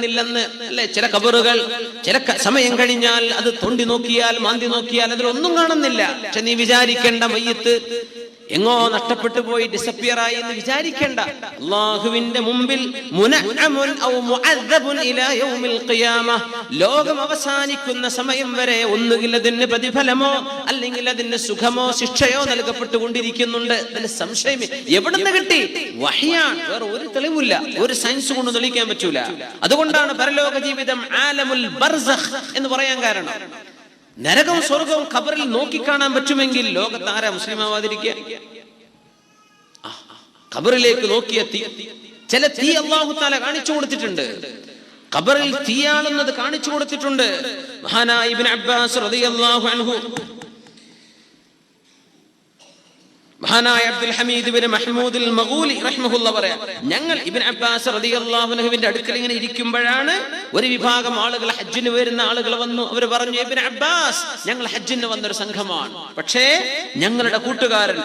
ില്ലെന്ന് അല്ലെ? ചില കബറുകൾ ചില സമയം കഴിഞ്ഞാൽ അത് തൊണ്ടി നോക്കിയാൽ മാന്തി നോക്കിയാൽ അതിലൊന്നും കാണുന്നില്ല. പക്ഷെ നീ വിചാരിക്കേണ്ട മയ്യത്ത് എങ്ങോ നഷ്ടപ്പെട്ടു പോയി, ഡിസപ്പിയർ ആയി എന്ന് വിചാരിക്കേണ്ട. അല്ലാഹുവിന്റെ മുമ്പിൽ മുനഅമുൻ ഔ മുഅദ്ദബുൻ ഇലാ യൗമിൽ ഖിയാമ, ലോകം അവസാനിക്കുന്ന സമയം വരെ ഒന്നുകിൽ അതിന് പ്രതിഫലമോ അല്ലെങ്കിൽ അതിന് സുഖമോ ശിക്ഷയോ നൽകപ്പെട്ടുകൊണ്ടിരിക്കുന്നുണ്ട്. അതിന് സംശയം എവിടുന്ന് കിട്ടി? വഹ്യാണ്, വേറെ ഒരു തെളിവില്ല, ഒരു സയൻസ് കൊണ്ട് തെളിയിക്കാൻ പറ്റൂല. അതുകൊണ്ടാണ് പരലോക ജീവിതം ആലമുൽ ബർസഖ് എന്ന് പറയാൻ കാരണം. നരകവും സ്വർഗവും ഖബറിൽ നോക്കിക്കാണാൻ പറ്റുമെങ്കിൽ ലോകത്ത് ആരാ മുസ്ലിം ആവാതിരിക്കുക? ഖബറിലേക്ക് നോക്കിയ തീ, ചില തീ അല്ലാഹു തആല കാണിച്ചു കൊടുത്തിട്ടുണ്ട്. ഖബറിൽ തീയാണെന്നത് കാണിച്ചു കൊടുത്തിട്ടുണ്ട്. മഹാനായ ഇബ്നു അബ്ബാസ് റളിയല്ലാഹു അൻഹു, മഹാനായ അബ്ദുൽ ഹമീദ് ഇബ്നു മഹ്മൂദ് അൽ മഗൂലി റഹിമഹുല്ലാഹ് പറയാ, ഞങ്ങൾ ഇബ്നു അബ്ബാസ് റളിയല്ലാഹു അൻഹുവിന്റെ അടുക്കൽ ഇങ്ങനെ ഇരിക്കുമ്പോഴാണ് ഒരു വിഭാഗം ആളുകൾ, ഹജ്ജിന് വരുന്ന ആളുകൾ വന്നു. അവർ പറഞ്ഞു, ഇബ്നു അബ്ബാസ്, ഞങ്ങൾ ഹജ്ജിന് വന്നൊരു സംഘമാണ്, പക്ഷേ ഞങ്ങളുടെ കൂട്ടുകാരൻ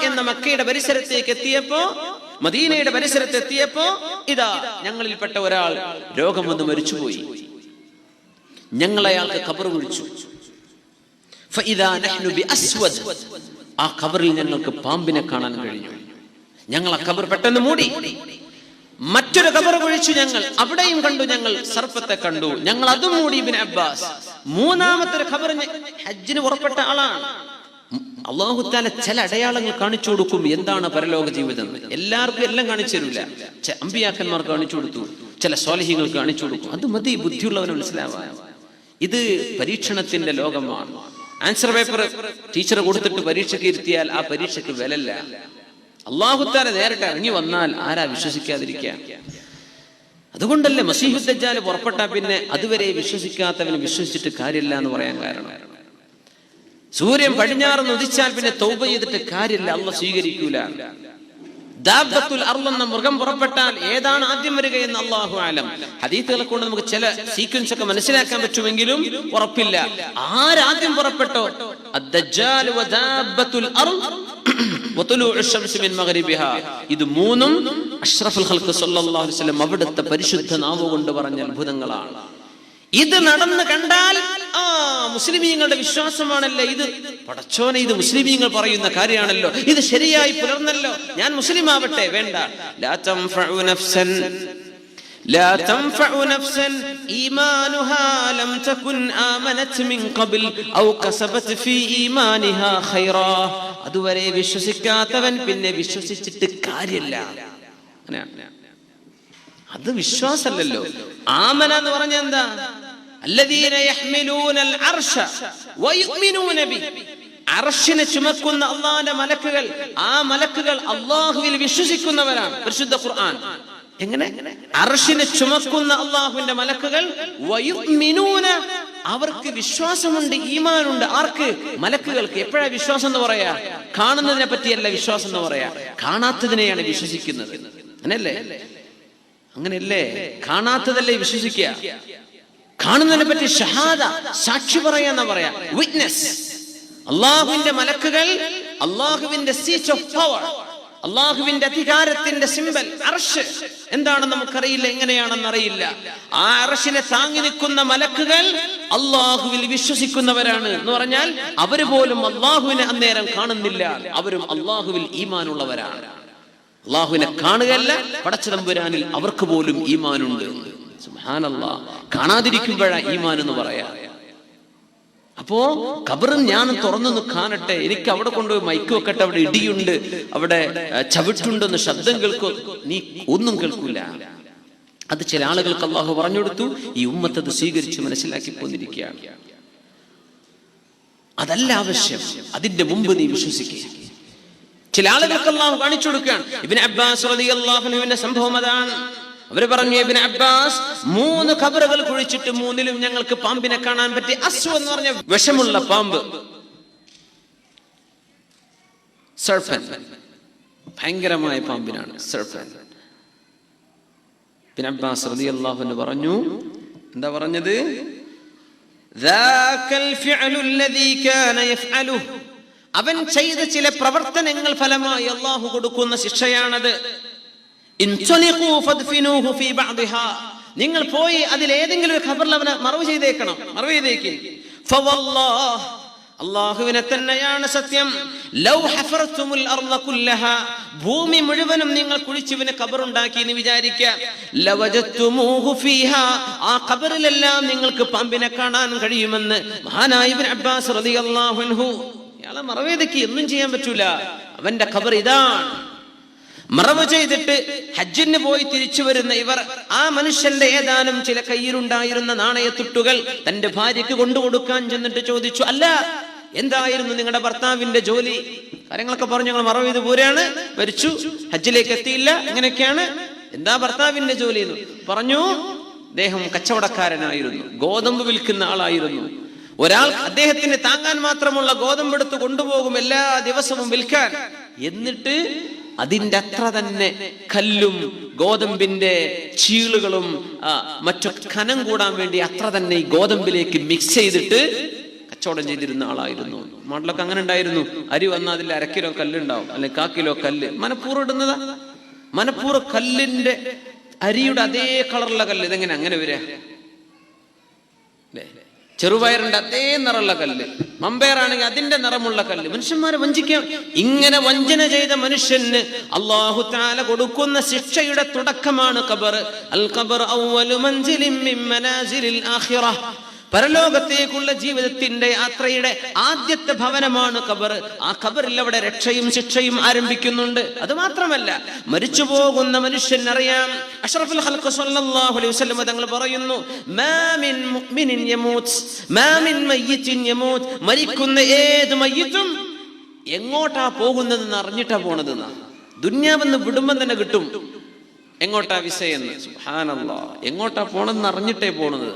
എന്ന മക്കയുടെ പരിസരത്തേക്ക് എത്തിയപ്പോ, മദീനയുടെ പരിസരത്ത് എത്തിയപ്പോ ഇതാ ഞങ്ങളിൽപ്പെട്ട ഒരാൾ രോഗം വന്ന് മരിച്ചുപോയി. ഞങ്ങൾ അയാൾക്ക് ഖബർ കുഴിച്ചു. ആ ഖബറിൽ ഞങ്ങൾക്ക് പാമ്പിനെ കാണാൻ കഴിഞ്ഞു. ഞങ്ങൾ ആ ഖബർ പെട്ടെന്ന് മൂടി. മറ്റൊരു ഖബർ കുഴിച്ചു ഞങ്ങൾ, അവിടെയും കണ്ടു ഞങ്ങൾ സർപ്പത്തെ കണ്ടു. ഞങ്ങൾ അതും മൂടി. ഇബ്നു അബ്ബാസ് മൂന്നാമത്തെ ഖബർ, ഹജ്ജിന് പുറപ്പെട്ട ആളാണ്. അല്ലാഹു തആല ചില അടയാളങ്ങൾ കാണിച്ചു കൊടുക്കും. എന്താണ് പരലോക ജീവിതം? എല്ലാവർക്കും എല്ലാം കാണിച്ചു തരില്ല. അമ്പിയാക്കന്മാർക്ക് കാണിച്ചു കൊടുത്തു, ചില സ്വാലിഹീങ്ങൾക്ക് കാണിച്ചു കൊടുക്കും. അത് മതി ബുദ്ധിയുള്ളവന് മനസ്സിലാവാൻ. ഇത് പരീക്ഷണത്തിന്റെ ലോകമാണ്. ആൻസർ പേപ്പർ ടീച്ചർ കൊടുത്തിട്ട് പരീക്ഷയ്ക്ക് ഇരുത്തിയാൽ ആ പരീക്ഷയ്ക്ക് വിലല്ല. അല്ലാഹു തആല നേരിട്ട് ഇറങ്ങി വന്നാൽ ആരാ വിശ്വസിക്കാതിരിക്കുക? അതുകൊണ്ടല്ലേ മസീഹു ദജ്ജാൽ പുറപ്പെട്ടാ പിന്നെ അതുവരെ വിശ്വസിക്കാത്തവന് വിശ്വസിച്ചിട്ട് കാര്യമില്ല എന്ന് പറയാൻ കാരണം. സൂര്യൻ പടിഞ്ഞാറ് ഉദിച്ചാൽ പിന്നെ തൗബ ചെയ്തിട്ട് കാര്യമില്ല, അല്ലാഹ് സ്വീകരിക്കൂല. ദാബത്തുൽ അർള് എന്ന മൃഗം പുറപ്പെട്ടാൽ ഏതാണ് ആദ്യം വരികയെന്ന് അല്ലാഹു അലം. ഹദീസുകളെ കൊണ്ട് നമുക്ക് ചില സീക്വൻസ് ഒക്കെ മനസ്സിലാക്കാൻ പറ്റുമെങ്കിലും ഉറപ്പില്ല. ആരാദ്യം പുറപ്പെട്ടോ, അദ്ദജ്ജാൽ വദാബത്തുൽ അർള് വതുലൂഉ ശംസ് മിൻ മഗ്രിബിഹാ, ഇത് മൂന്നും അഷ്റഫുൽ ഖൽഖ് സല്ലല്ലാഹു അലൈഹി വസല്ലം അവിടുത്തെ പരിശുദ്ധ നാവ് കൊണ്ട് പറഞ്ഞ അത്ഭുതങ്ങളാണ്. ഇത് നടന്ന് കണ്ടാൽ മുസ്ലിമീങ്ങളുടെ വിശ്വാസമാണല്ലോ ഇത്. പടച്ചോനെ, ഇത് മുസ്ലിമീങ്ങൾ പറയുന്ന കാര്യമാണല്ലോ, ഇത് ശരിയായി പുലർന്നല്ലോ, ഞാൻ മുസ്ലിം ആവട്ടെ. വേണ്ട. ലാ തൻഫഉ നഫ്സൻ ഈമാനുഹാ ലം തകുൻ ആമനത് മിൻ ഖബൽ ഔ കസബത് ഫീ ഈമാനിഹാ ഖൈറാ. അതുവരെ വിശ്വസിക്കാത്തവൻ പിന്നെ വിശ്വസിച്ചിട്ട് കാര്യമില്ല. അത് വിശ്വാസമല്ലല്ലോ. ആമന എന്ന് പറഞ്ഞ എന്താ? അല്ലദീന യഹ്മിലൂനൽ അർശ വയുമിനൂന ബി, അർശിനെ ചുമക്കുന്ന അല്ലാഹുവിന്റെ മലക്കുകൾ, ആ മലക്കുകൾ അല്ലാഹുവിൽ വിശ്വസിക്കുന്നവരാണ്. പരിശുദ്ധ ഖുർആൻ എങ്ങനെ? അർശിനെ ചുമക്കുന്ന അല്ലാഹുവിന്റെ മലക്കുകൾ വയുമിനൂന, അവർക്ക് വിശ്വാസമുണ്ട്, ഈമാനുണ്ട്. ആർക്ക്? മലക്കുകൾക്ക്. എപ്പോഴാ വിശ്വാസം എന്ന് പറയാ? കാണുന്നതിനെ പറ്റിയല്ല വിശ്വാസം എന്ന് പറയാ, കാണാത്തതിനെയാണ് വിശ്വസിക്കുന്നത്. അങ്ങനല്ലേ? അങ്ങനെയല്ലേ? കാണാത്തതല്ലേ വിശ്വസിക്കുക. കാണുന്നതിനെ പറ്റി ഷഹാദ, സാക്ഷി പറയാന്ന് പറയാ, വിറ്റ്നസ്. അല്ലാഹുവിന്റെ മലക്കുകൾ, അല്ലാഹുവിന്റെ സീറ്റ് ഓഫ് പവർ, അല്ലാഹുവിന്റെ അധികാരത്തിന്റെ സിംബൽ അർശ് എന്താണെന്ന് നമുക്കറിയില്ല, എങ്ങനെയാണെന്ന് അറിയില്ല. ആ അർശിനെ താങ്ങി നിൽക്കുന്ന മലക്കുകൾ അല്ലാഹുവിൽ വിശ്വസിക്കുന്നവരാണ് എന്ന് പറഞ്ഞാൽ അവര് പോലും അല്ലാഹുവിനെ അന്നേരം കാണുന്നില്ല, അവരും അല്ലാഹുവിൽ ഈമാനുള്ളവരാണ്. അല്ലാഹുവിനെ കാണുകയല്ല, പടച്ചതമ്പുരാനിൽ അവർക്ക് പോലും ഈമാനുണ്ട്. സുബ്ഹാനല്ലാഹ്. കാണാതിരിക്കുമ്പോഴാ ഈമാൻ എന്ന് പറയാ. അപ്പോ ഖബറും ഞാൻ തുറന്നു കാണട്ടെ, എനിക്ക് അവിടെ കൊണ്ടുപോയി മൈക്ക് വെക്കട്ടെ, അവിടെ ഇടിയുണ്ട്, അവിടെ ചവിട്ടുണ്ടെന്ന് ശബ്ദം കേൾക്കും, നീ ഒന്നും കേൾക്കൂല. അത് ചില ആളുകൾക്ക് അല്ലാഹു പറഞ്ഞു കൊടുത്തു. ഈ ഉമ്മത്ത് അത് സ്വീകരിച്ച് മനസ്സിലാക്കി പോന്നിരിക്കുകയാണ്. അതല്ല ആവശ്യം, അതിന്റെ മുമ്പ് നീ വിശ്വസിക്കുക. ചില ആളുകൾക്ക് അല്ലാഹു കാണിച്ചു കൊടുക്കുകയാണ്. ഇബ്നു അബ്ബാസ് റളിയല്ലാഹു അൻഹുവിന്റെ സംഭവം അതാണ്. അവര് പറഞ്ഞു, ഇബ്നു അബ്ബാസ് 3 ഖബറുകൾ കുഴിച്ചിട്ട് 3ലും ഞങ്ങൾക്ക് പാമ്പിനെ കാണാൻ പറ്റി. അസ്വ എന്ന് പറഞ്ഞ വിഷമുള്ള പാമ്പ്, സർഫൻ, ഭയങ്കരമായ പാമ്പിനാണ് സർഫൻ. ഇബ്നു അബ്ബാസ് റളിയല്ലാഹു അൻഹു പറഞ്ഞു, എന്താ പറഞ്ഞത്? ذاك الفعل الذي كان يفعله അവൻ ചെയ്ത ചില പ്രവർത്തനങ്ങൾ ഫലമായി അള്ളാഹു കൊടുക്കുന്ന ശിക്ഷയാണത്. നിങ്ങൾ പോയി അതിലേതെങ്കിലും ഒരു ഖബറിൽ അവനെ മറവ് ചെയ്തേക്കണം, മറവ് ചെയ്തേക്കും. അള്ളാഹുവിനെ തന്നെയാണ് സത്യം. ലൗ ഹഫർതുമുൽ അർള കുല്ലഹ, ഭൂമി മുഴുവനും നിങ്ങൾ കുഴിച്ചിവന് ഖബറുണ്ടാക്കി എന്ന് വിചാരിക്കുക. ലവജത്തുമൂഹു ഫീഹാ, ആ ഖബറിലെല്ലാം നിങ്ങൾക്ക് പാമ്പിനെ കാണാൻ കഴിയുമെന്ന് മഹാനായ ഇബ്നു അബ്ബാസ് റളിയല്ലാഹു അൻഹു. ഇയാളെ മറവേദയ്ക്ക് ഒന്നും ചെയ്യാൻ പറ്റൂല, അവന്റെ ഖബർ ഇതാണ്. മറവ് ചെയ്തിട്ട് ഹജ്ജിന് പോയി തിരിച്ചു വരുന്ന ഇവർ ആ മനുഷ്യന്റെ ഏതാനും ചില കയ്യിലുണ്ടായിരുന്ന നാണയത്തുട്ടുകൾ തന്റെ ഭാര്യയ്ക്ക് കൊണ്ടുകൊടുക്കാൻ ചെന്നിട്ട് ചോദിച്ചു, അല്ല എന്തായിരുന്നു നിങ്ങളുടെ ഭർത്താവിന്റെ ജോലി? കാര്യങ്ങളൊക്കെ പറഞ്ഞു. ഞങ്ങൾ മറവ് ചെയ്ത് പോരാണ്, മരിച്ചു, ഹജ്ജിലേക്ക് എത്തിയില്ല, ഇങ്ങനെയൊക്കെയാണ്. എന്താ ഭർത്താവിന്റെ ജോലി എന്ന് പറഞ്ഞു. അദ്ദേഹം കച്ചവടക്കാരനായിരുന്നു, ഗോതമ്പ് വിൽക്കുന്ന ആളായിരുന്നു. ഒരാൾ അദ്ദേഹത്തിന് താങ്ങാൻ മാത്രമുള്ള ഗോതമ്പ് എടുത്ത് കൊണ്ടുപോകും എല്ലാ ദിവസവും വിൽക്കാൻ. എന്നിട്ട് അതിന്റെ അത്ര തന്നെ കല്ലും ഗോതമ്പിന്റെ ചീളുകളും മറ്റു കനം കൂടാൻ വേണ്ടി അത്ര തന്നെ ഈ ഗോതമ്പിലേക്ക് മിക്സ് ചെയ്തിട്ട് കച്ചവടം ചെയ്തിരുന്ന ആളായിരുന്നു. നാട്ടിലൊക്കെ അങ്ങനെ ഉണ്ടായിരുന്നു. അരി വന്നാൽ അതിൽ 1/2 കിലോ കല്ലുണ്ടാവും, അല്ലെങ്കിൽ 1/4 കിലോ കല്ല്. മനപ്പൂർവ്വം ഇടുന്നതാ. മനപ്പൂർവ്വം കല്ലിന്റെ അരിയുടെ അതേ കളറുള്ള കല്ല്. ഇതെങ്ങനെ അങ്ങനെ വരിക? ചെറുപയറിന്റെ അതേ നിറമുള്ള കല്ല്, മമ്പയറാണെങ്കിൽ അതിന്റെ നിറമുള്ള കല്ല്. മനുഷ്യന്മാരെ വഞ്ചിക്കാം. ഇങ്ങനെ വഞ്ചന ചെയ്ത മനുഷ്യന് അല്ലാഹു തആല കൊടുക്കുന്ന ശിക്ഷയുടെ തുടക്കമാണ് ഖബർ. അൽ ഖബർ അവ്വലു മൻസിലിൻ മിൻ മനാസിലിൽ ആഖിറ. പരലോകത്തേക്കുള്ള ജീവിതത്തിന്റെ യാത്രയുടെ ആദ്യത്തെ ഭവനമാണ് ഖബർ. ആ ഖബറിൽ അവിടെ രക്ഷയും ശിക്ഷയും ആരംഭിക്കുന്നുണ്ട്. അത് മാത്രമല്ല, മരിച്ചു പോകുന്ന മനുഷ്യൻ അറിയാം. അഷ്റഫുൽ ഖൽഖ് സ്വല്ലല്ലാഹു അലൈഹി വസല്ലം തങ്ങൾ പറയുന്നു, മാ മിൻ മുഅ്മിനിൻ യമൂത്ത് മാ മിൻ മയ്യിത്തിൻ യമൂത്ത്. മരിക്കുന്ന ഏത് മയ്യിത്തും എങ്ങോട്ടാ പോകുന്നതെന്ന് അറിഞ്ഞിട്ടാ പോണതെന്ന്. ദുന്യാവെന്ന് വിടുമ്പം തന്നെ കിട്ടും എങ്ങോട്ടാ വിസയെന്ന്. സുബ്ഹാനല്ലാഹ്, എങ്ങോട്ടാ പോണെന്ന് അറിഞ്ഞിട്ടേ പോണത്.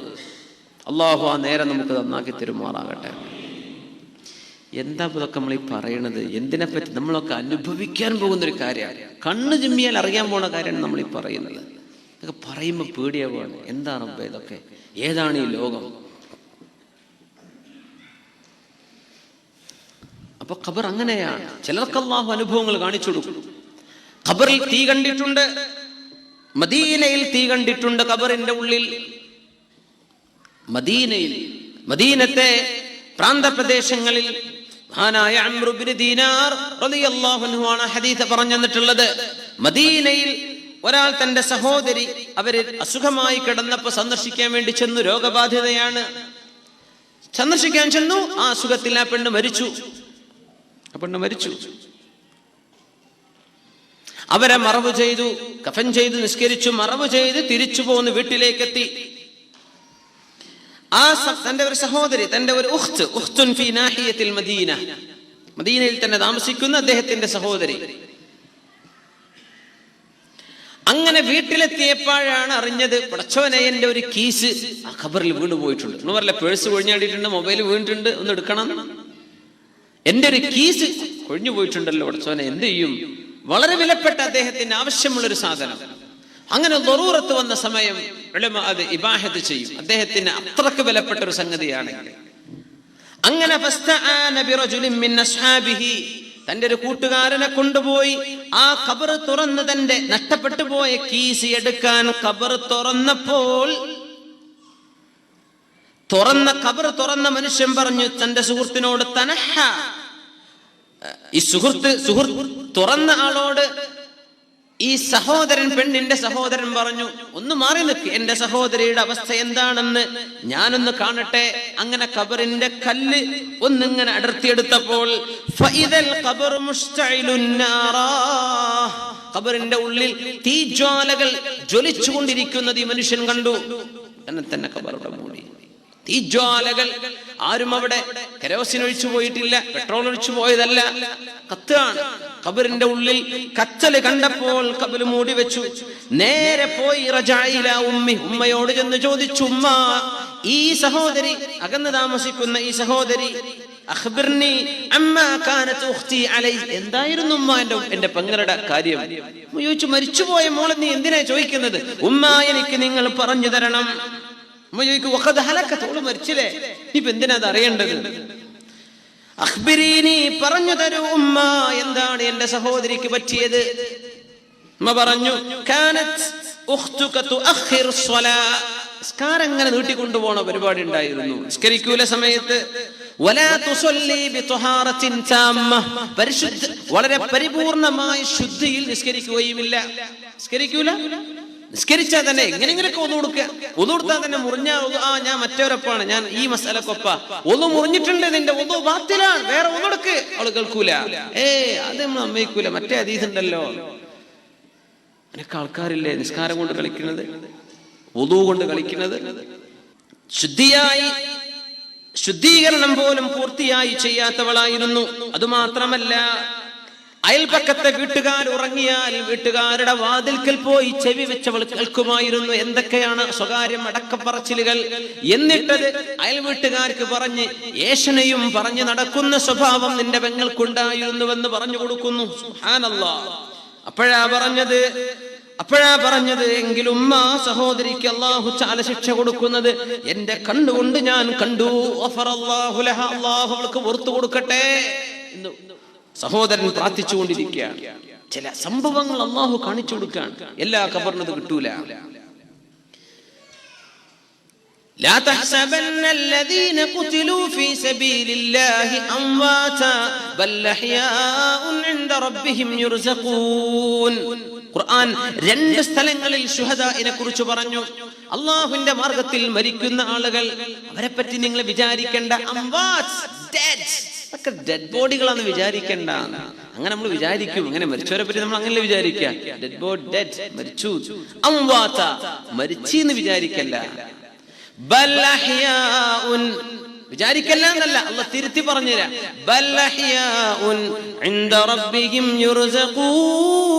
അള്ളാഹു ആ നേരം നമുക്ക് നന്നാക്കി തരുമാറാകട്ടെ. എന്താ ഇതൊക്കെ നമ്മൾ ഈ പറയണത്? എന്തിനെപ്പറ്റി? നമ്മളൊക്കെ അനുഭവിക്കാൻ പോകുന്നൊരു കാര്യമാണ്. കണ്ണ് ചിമ്മിയാൽ അറിയാൻ പോണ കാര്യമാണ് നമ്മൾ ഈ പറയുന്നത്. ഇതൊക്കെ പറയുമ്പോൾ പേടിയാവുകയാണ്. എന്താണ് ഇതൊക്കെ? ഏതാണ് ഈ ലോകം? അപ്പൊ ഖബർ അങ്ങനെയാണ്. ചിലർക്ക് അള്ളാഹു അനുഭവങ്ങൾ കാണിച്ചു കൊടുക്കും. ഖബറിൽ തീ കണ്ടിട്ടുണ്ട്, മദീനയിൽ തീ കണ്ടിട്ടുണ്ട്. ഖബറിന്റെ ഉള്ളിൽ മദീനത്തെ പ്രാന്തപ്രദേശങ്ങളിൽ മഹാനായ അംറു ബിൻ ദീനാർ റളിയല്ലാഹു അൻഹു ആണ് ഹദീസ് പറഞ്ഞു തന്നിട്ടുള്ളത്. മദീനയിൽ ഒരാൾ തന്റെ സഹോദരി അവര് അസുഖമായി കിടന്നപ്പോൾ സന്ദർശിക്കാൻ വേണ്ടി ചെന്നു. രോഗബാധിതയാണ്, സന്ദർശിക്കാൻ ചെന്നു. ആ അസുഖത്തിൽ ആ പെണ്ണ് മരിച്ചു. അവരെ മറവ് ചെയ്തു, കഫൻ ചെയ്തു, നിസ്കരിച്ചു, മറവ് ചെയ്ത് തിരിച്ചു പോന്ന് വീട്ടിലേക്കെത്തി. ആ തന്റെ ഒരു സഹോദരി, തന്റെ ഒരു ഉഖ്തുൻ ഫീ നാഹിയത്തിൽ മദീന, മദീനയിൽ തന്നെ താമസിക്കുന്ന അദ്ദേഹത്തിന്റെ സഹോദരി. അങ്ങനെ വീട്ടിലെത്തിയപ്പോഴാണ് അറിഞ്ഞത്, പടച്ചോനെ എന്റെ ഒരു കീസ് ആ ഖബറിൽ വീണ് പോയിട്ടുണ്ട്. എന്ന് പറഞ്ഞ പേഴ്സ് കൊഴിഞ്ഞാടിയിട്ടുണ്ട്, മൊബൈൽ വീണിട്ടുണ്ട്, ഒന്ന് എടുക്കണം. എന്റെ ഒരു കീസ് കൊഴിഞ്ഞു പോയിട്ടുണ്ടല്ലോ പടച്ചോനെ, എന്ത് ചെയ്യും? വളരെ വിലപ്പെട്ട അദ്ദേഹത്തിന് ആവശ്യമുള്ളൊരു സാധനം. അങ്ങനെ ദറൂറത്ത് വന്ന സമയം ഉലമ അത് ഇബാഹത്ത് ചെയ്യും. അദ്ദേഹത്തിന് അത്രക്ക് വിലപ്പെട്ട ഒരു സംഗതിയാണ്. അങ്ങനെ തന്റെ ഒരു കൂട്ടുകാരനെ കൊണ്ടുപോയി ആ ഖബർ തുറന്ന് തന്റെ നഷ്ടപ്പെട്ടു പോയ കീസ് എടുക്കാൻ ഖബർ തുറന്നപ്പോൾ ഖബർ തുറന്ന മനുഷ്യൻ പറഞ്ഞു തന്റെ സുഹൃത്തിനോട്, തനഹ. ഈ സുഹൃത്ത് തുറന്ന ആളോട് ഈ സഹോദരൻ, പെണ്ണിന്റെ സഹോദരൻ പറഞ്ഞു, ഒന്ന് മാറി നിൽക്ക്, എന്റെ സഹോദരിയുടെ അവസ്ഥ എന്താണെന്ന് ഞാനൊന്ന് കാണട്ടെ. അങ്ങനെ ഖബറിന്റെ കല്ല് ഒന്നിങ്ങനെ അടർത്തിയെടുത്തപ്പോൾ ഖബറിന്റെ ഉള്ളിൽ തീജ്വാലകൾ ജ്വലിച്ചുകൊണ്ടിരിക്കുന്നത് ഈ മനുഷ്യൻ കണ്ടു. തന്നെ ഖബറുടെ മൂടി തീജ്വാലകൾ. ആരും അവിടെ കെരോസിൻ ഒഴിച്ചു പോയിട്ടില്ല, പെട്രോൾ ഒഴിച്ചു പോയതല്ല, കത്താണ്. ഖബറിന്റെ ഉള്ളിൽ കത്തല് കണ്ടപ്പോൾ ഖബർ മൂടി വെച്ചു. നേരെ പോയി റജഅഇല ഉമ്മി, ഉമ്മയോട് ചെന്ന് ചോദിച്ചു, ഉമ്മ, ഈ സഹോദരി, അകന്ന് താമസിക്കുന്ന ഈ സഹോദരി, അഖ്ബിർനി അമ്മാ കാനത് ഉഖ്തി അലൈ, എന്തായിരുന്നു ഉമ്മ എന്റെ പെങ്ങളുടെ കാര്യം? ചോദിച്ചു, മരിച്ചുപോയ മോളെ നീ എന്തിനാ ചോദിക്കുന്നത്? ഉമ്മ, എനിക്ക് നിങ്ങൾ പറഞ്ഞു തരണം. ഉമ്മ ചോദിക്കും, വഖദ് ഹലകത്, ഓള് മരിച്ചില്ലേ, ഇപ്പൊ എന്തിനാ അത് അറിയേണ്ടത്? അഖ്ബിരീനി, പറഞ്ഞു തരൂ ഉമ്മ, എന്താണ് എന്റെ സഹോദരിക്ക് പറ്റിയത്? ഉമ്മ പറഞ്ഞു, കാനത് ഉഖ്തുക തുഅഖിറു സ്വലാ, നിസ്കാരം അങ്ങനെ നീട്ടിക്കൊണ്ടുപോണ പരിപാടി ഉണ്ടായിരുന്നു. നിസ്കരിക്കൂല സമയത്ത്. വലാ തുസല്ലി ബിതുഹാറത്തിൻ താമ്മ, പരിശുദ്ധ വളരെ പരിപൂർണമായ ശുദ്ധിയിൽ നിസ്കരിക്കുകയുമില്ല. നിസ്കരിക്കൂല, നിസ്കരിച്ചാൽ തന്നെ എങ്ങനെയെങ്കിലൊക്കെ ഒന്നു കൊടുക്കുക. ഒന്നു കൊടുത്താൽ തന്നെ മുറിഞ്ഞ ഞാൻ മറ്റവരൊപ്പാണ്, ഞാൻ ഈ മസാലക്കൊപ്പ, ഒന്ന് മുറിഞ്ഞിട്ടുണ്ട്, നിന്റെ ഒന്നു ബാത്തിലാണ്, വേറെ ഒന്നെടുക്ക്. അവള് കേൾക്കൂല. അത് നമ്മൾ സമ്മതിക്കൂല. മറ്റേ ഹദീസുണ്ടല്ലോ, അതിനൊക്കെ ആൾക്കാരില്ലേ നിസ്കാരം കൊണ്ട് കളിക്കുന്നത്, വുളു കൊണ്ട് കളിക്കുന്നത്. ശുദ്ധീകരണം പോലും പൂർത്തിയായി ചെയ്യാത്തവളായിരുന്നു. അതുമാത്രമല്ല, അയൽപക്കത്തെ വീട്ടുകാർ ഉറങ്ങിയാൽ വീട്ടുകാരുടെ വാതിൽക്കൽ പോയി ചെവി വെച്ചവൾ കേൾക്കുമായിരുന്നു. എന്തൊക്കെയാണ് സ്വകാര്യം അടക്കപ്പറച്ചിലുകൾ. എന്നിട്ടത് അയൽ വീട്ടുകാർക്ക് പറഞ്ഞ് ഏഷണയും പറഞ്ഞ് നടക്കുന്ന സ്വഭാവം നിന്റെ പെങ്ങൾക്കുണ്ടായിരുന്നുവെന്ന് പറഞ്ഞു കൊടുക്കുന്നു. സുബ്ഹാനല്ലാഹ്. അപ്പോഴാ പറഞ്ഞത് എങ്കിലും ഉമ്മ, സഹോദരിക്ക് അല്ലാഹു തആല ശിക്ഷ കൊടുക്കുന്നത് എന്റെ കണ്ണുകൊണ്ട് ഞാൻ കണ്ടു. ഗഫറല്ലാഹു ലഹ, അല്ലാഹു അവൾക്ക് പുറത്തു കൊടുക്കട്ടെ എന്ന് സഹോദരൻ പ്രാർത്ഥിച്ചുകൊണ്ടിരിക്കുകയാണ്. ചില സംഭവങ്ങൾ അല്ലാഹു കാണിച്ചു കൊടുക്കുകയാണ്. എല്ലാ ഖബറിനത് കിട്ടൂല. لا تحسبن الذين قتلوا في سبيل الله أمواتا بل أحياء عند ربهم يرزقون. ഖുർആൻ രണ്ട് സ്ഥലങ്ങളിൽ ശുഹദാഇനെ കുറിച്ച് പറഞ്ഞു. അല്ലാഹുവിന്റെ മാർഗത്തിൽ മരിക്കുന്ന ആളുകൾ, അവരെ പറ്റി നിങ്ങൾ വിചാരിക്കേണ്ട അംവാത്ത്, ഒക്കെ ഡെഡ് ബോഡികളാന്ന് വിചാരിക്കേണ്ട. അങ്ങനെ നമ്മൾ വിചാരിക്കും, അങ്ങനെ മരിച്ചവരെ പറ്റി നമ്മൾ അങ്ങനെ വിചാരിക്കുക. ഡെഡ് ബോഡി, ഡെഡ്, മരിച്ചു. അംവാത, മരിച്ചെന്ന് വിചാരിക്കല്ല. ബൽ അഹ്യാഉൻ, വിചാരിക്കല്ല എന്നല്ല, അല്ലാഹ് തിരുത്തി പറഞ്ഞുതരാം. ബൽ അഹ്യാഉൻ ഇൻദ റബ്ബിഹിം യുർസഖൂൻ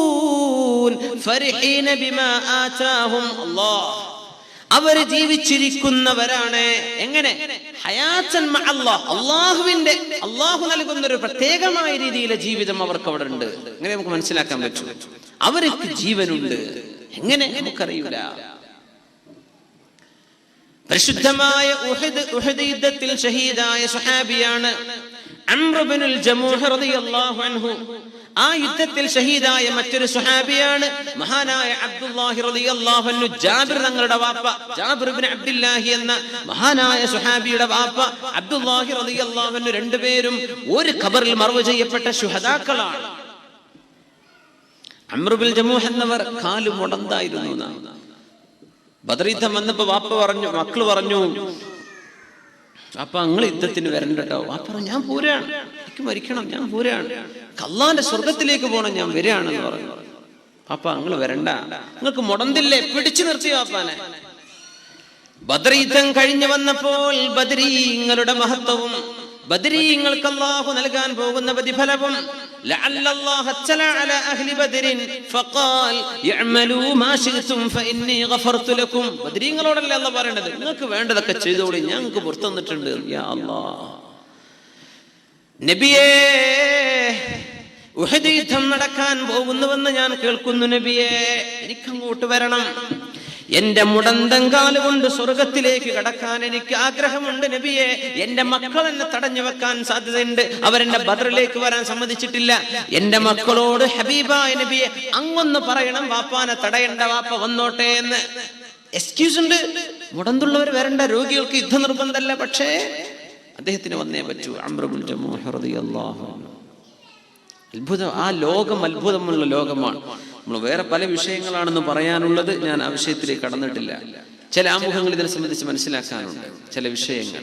ഫരിഹീന ബിമാ ആതാഹും അല്ലാഹ്. അവർ ജീവിച്ചിരിക്കുന്നവരാണ്. എങ്ങനെ? ഹയാത്തൻ മഅല്ലാഹ്, അല്ലാഹു നൽകുന്ന ഒരു പ്രത്യേകമായ രീതിയിലെ ജീവിതം അവർക്ക് അവിടെ ഉണ്ട്. അങ്ങനെ നമുക്ക് മനസ്സിലാക്കാൻ പറ്റും. അവർക്ക് ജീവനുണ്ട്. എങ്ങനെ നമുക്കറിയില്ല. പരിശുദ്ധമായ ഉഹദ് യുദ്ധത്തിൽ ഷഹീദായ സ്വഹാബിയാണ് അംർ ഇബ്നുൽ ജമൂഹ് റളിയല്ലാഹു അൻഹു. ആ യുദ്ധത്തിൽ ഷഹീദായ മറ്റൊരു സ്വഹാബിയാണ് മഹാനായ അബ്ദുല്ലാഹി റളിയല്ലാഹു അൻഹു. ജാബിർ തങ്ങളുടെ വാപ്പ, ജാബിർ ഇബ്നു അബ്ദുല്ലാഹി എന്ന മഹാനായ സ്വഹാബിയുടെ വാപ്പ അബ്ദുല്ലാഹി റളിയല്ലാഹു അൻഹു, രണ്ടുപേരും ഒരു ഖബറിൽ മറവ് ചെയ്യപ്പെട്ട ശുഹദാക്കളാണ്. അംർ ഇബ്നുൽ ജമൂഹ് എന്നവർ കാല് മുടന്തായിരുന്നു എന്നാണ്. ബദർ യുദ്ധം വന്നപ്പോ വാപ്പ പറഞ്ഞു, മക്കള് പറഞ്ഞു, വാപ്പ നിങ്ങൾ യുദ്ധത്തിന് വരണ്ടോ? വാപ്പ പറഞ്ഞു, ഞാൻ പോരാണ്, എനിക്ക് മരിക്കണം, ഞാൻ പോരാണ്, അല്ലാഹുവിന്റെ സ്വർഗത്തിലേക്ക് പോകണം, ഞാൻ വരികയാണെന്ന് പറഞ്ഞു. വാപ്പ നിങ്ങൾ വരണ്ട, നിങ്ങൾക്ക് മുടന്തില്ലേ? പിടിച്ചു നിർത്തി വാപ്പാനെ. ബദർ യുദ്ധം കഴിഞ്ഞു വന്നപ്പോൾ ബദരീങ്ങളുടെ മഹത്വവും ബദരീങ്ങൾക്ക് അല്ലാഹു നൽകാൻ പോകുന്ന പ്രതിഫലവും ലഅല്ലല്ലാഹു തആല അലാ അഹ്ലി ബദരിൻ ഫഖാൽ യഅമലൂ മാ ശിഅ്തും ഫഇന്നി ഗഫർതു ലക്കും. ബദരീങ്ങളോടല്ലേ അല്ലാഹു പറയുന്നത്, നിങ്ങൾക്ക് വേണ്ടതൊക്കെ ചെയ്തോളി, ഞങ്ങൾക്ക് പുറത്തു തന്നിട്ടുണ്ട്. യാ അല്ലാഹ്, നബിയേ, ഉഹദ് യുദ്ധം നടക്കാൻ പോകുന്നുവെന്ന് ഞാൻ കേൾക്കുന്നു. നബിയേ, എനിക്കങ്ങോട്ട് വരണം. എന്റെ മുടന്തങ്കാല് കൊണ്ട് സ്വർഗത്തിലേക്ക് കടക്കാൻ എനിക്ക് ആഗ്രഹമുണ്ട് നബിയെ. എന്റെ മക്കൾ എന്നെ തടഞ്ഞു വെക്കാൻ സാധ്യതയുണ്ട്. അവരെന്നെ ബദറിലേക്ക് വരാൻ സമ്മതിച്ചിട്ടില്ല. എന്റെ മക്കളോട് ഹബീബായ നബിയെ അങ്ങൊന്ന് പറയണം, വാപ്പാനെ തടയണ്ട, വാപ്പ വന്നോട്ടെ എന്ന്. എക്സ്ക്യൂസ് ഉണ്ട്, മുടന്തുള്ളവർ വരണ്ട, രോഗികൾക്ക് യുദ്ധ നിർബന്ധമല്ല, പക്ഷേ അദ്ദേഹത്തിന് വന്നേ പറ്റൂ. അംർ ഇബ്നുൽ ജമൂഹ് റളിയല്ലാഹു അൻഹു. അത്ഭുതം. ആ ലോകം അത്ഭുതമുള്ള ലോകമാണ്. നമ്മൾ വേറെ പല വിഷയങ്ങളാണെന്ന് പറയാനുള്ളത്, ഞാൻ ആ വിഷയത്തിലേക്ക് കടന്നിട്ടില്ല. ചില ആമുഖങ്ങൾ ഇതിനെ സംബന്ധിച്ച് മനസ്സിലാക്കാനുണ്ട്, ചില വിഷയങ്ങൾ.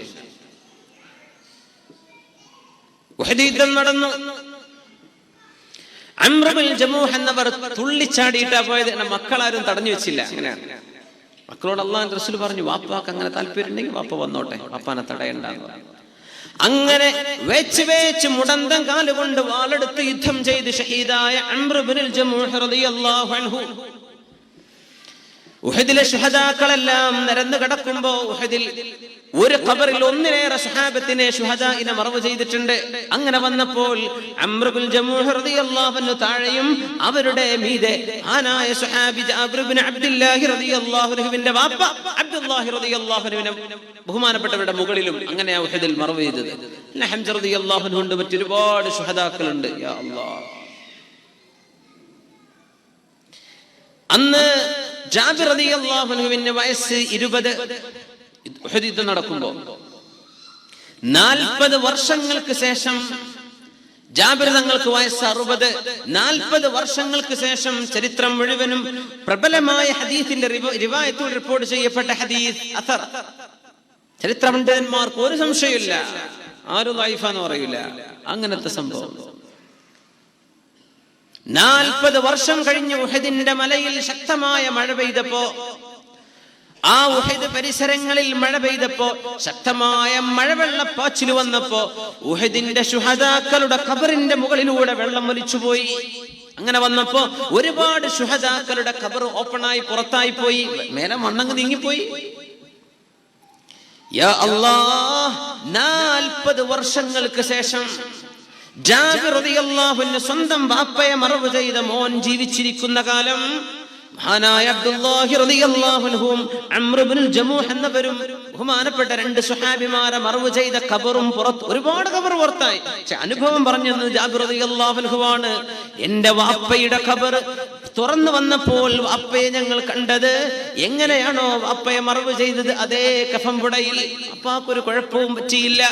ഉഹദ് യുദ്ധം നടന്നു. അംർ ഇബ്നുൽ ജമൂഹ് എന്നവർ തുള്ളിച്ചാടിയിട്ടാ പോയത്. മക്കളാരും തടഞ്ഞു വെച്ചില്ല. അങ്ങനെയാണ്. മക്കളോട് അല്ലാഹുവിന്റെ റസൂൽ പറഞ്ഞു, വാപ്പാക്ക് അങ്ങനെ താല്പര്യം ഉണ്ടെങ്കിൽ വാപ്പ വന്നോട്ടെ, വാപ്പാനെ തടയണ്ടെന്ന് പറഞ്ഞു. അങ്ങനെ വെച്ച് മുടന്തം കാലുകൊണ്ട് വാളെടുത്ത് യുദ്ധം ചെയ്ത് ഷഹീദായ അംർ ഇബ്നുൽ ജമൂഹ് റളിയല്ലാഹു അൻഹു. ഉഹദിലെ ശുഹദാക്കളെല്ലാം നിരന്നു കിടക്കുമ്പോ ഉഹദിൽ ഒരു ഖബറിൽ ഒന്നിലേറെ സ്വഹാബത്തിനെ ശുഹദാഇനെ മറവ് ചെയ്തിട്ടുണ്ട്. അങ്ങനെ വന്നപ്പോൾ അംർ ഇബ്നുൽ ജമൂഹ് റളിയല്ലാഹു അൻഹു താഴെയും അവരുടെ മീതെ ആനായ സ്വഹാബി ജാബിർ ഇബ്നു അബ്ദുല്ലാഹി റളിയല്ലാഹു അൻഹുവിന്റെ വാപ്പ അബ്ദുല്ലാഹി റളിയല്ലാഹു അൻഹുവിനെ ബഹുമാനപ്പെട്ടവരുടെ മുകളിലും അങ്ങനെ ഉഹദിൽ മറവ് ചെയ്തത്. ഹംസ റളിയല്ലാഹു അൻഹു ഉണ്ട്, മറ്റൊരുപാട് ശുഹദാക്കളുണ്ട്. യാ അല്ലാഹ്, അന്ന് ജാബിർ റളിയല്ലാഹു അൻഹുവിന്റെ വയസ്സ് 20. ഉഹദ് യുദ്ധം നടക്കുമ്പോ 40 വർഷങ്ങൾക്ക് ശേഷം ജാബിർ തങ്ങൾക്ക് വയസ്സ് 60. 40 വർഷങ്ങൾക്ക് ശേഷം ചരിത്രം മുഴുവനും പ്രബലമായ ഹദീസിന്റെ റിവായത്തിൽ റിപ്പോർട്ട് ചെയ്യപ്പെട്ട ഹദീസ് അസർ, ചരിത്ര പണ്ഡിതന്മാർക്ക് ഒരു സംശയമില്ല, ആരും ലൈഫാന്ന് പറയൂല, അങ്ങനത്തെ സംഭവം. 40 വർഷം കഴിഞ്ഞ് ഉഹദിന്റെ മലയിൽ ശക്തമായ മഴ പെയ്തപ്പോ, ആ ഉഹദ് പരിസരങ്ങളിൽ മഴ പെയ്തപ്പോ, ശക്തമായ മഴവെള്ളപ്പാച്ചിൽ വന്നപ്പോ ഉഹദിന്റെ ശുഹദാക്കളുടെ ഖബറിന്റെ മുകളിലൂടെ വെള്ളം ഒലിച്ചുപോയി. അങ്ങനെ വന്നപ്പോ ഒരുപാട് ശുഹദാക്കളുടെ ഖബർ ഓപ്പണായി പുറത്തായി പോയി, മേലെ മണ്ണങ്ങ് നീങ്ങിപ്പോയി. യാ അല്ലാഹ്, 40 വർഷങ്ങൾക്ക് ശേഷം ജാബിർ റളിയല്ലാഹു അൻഹു സ്വന്തം ബാപ്പയെ മറവ് ചെയ്ത മോൻ ജീവിച്ചിരിക്കുന്ന കാലം മഹാനായ അബ്ദുല്ലാഹി റളിയല്ലാഹു അൻഹുവും അംർ ഇബ്നുൽ ജമൂഹ് എന്നവരും ബഹുമാനപ്പെട്ട 2 സ്വഹാബിമാരെ മറവ് ചെയ്ത ഖബറും പുറത്ത്, ഒരുപാട് ഖബർ പുറത്തായി. പക്ഷെ അനുഭവം പറഞ്ഞത് ജാബിർ റളിയല്ലാഹു അൻഹുവാണ്. എന്റെ വാപ്പയുടെ ഖബർ തുറന്നു വന്നപ്പോൾ വാപ്പയെ ഞങ്ങൾ കണ്ടത് എങ്ങനെയാണോ വാപ്പയെ മറവ് ചെയ്തത് അതേ കഫംപുടയിൽ. അപ്പാക്കൊരു കുഴപ്പവും പറ്റിയില്ല.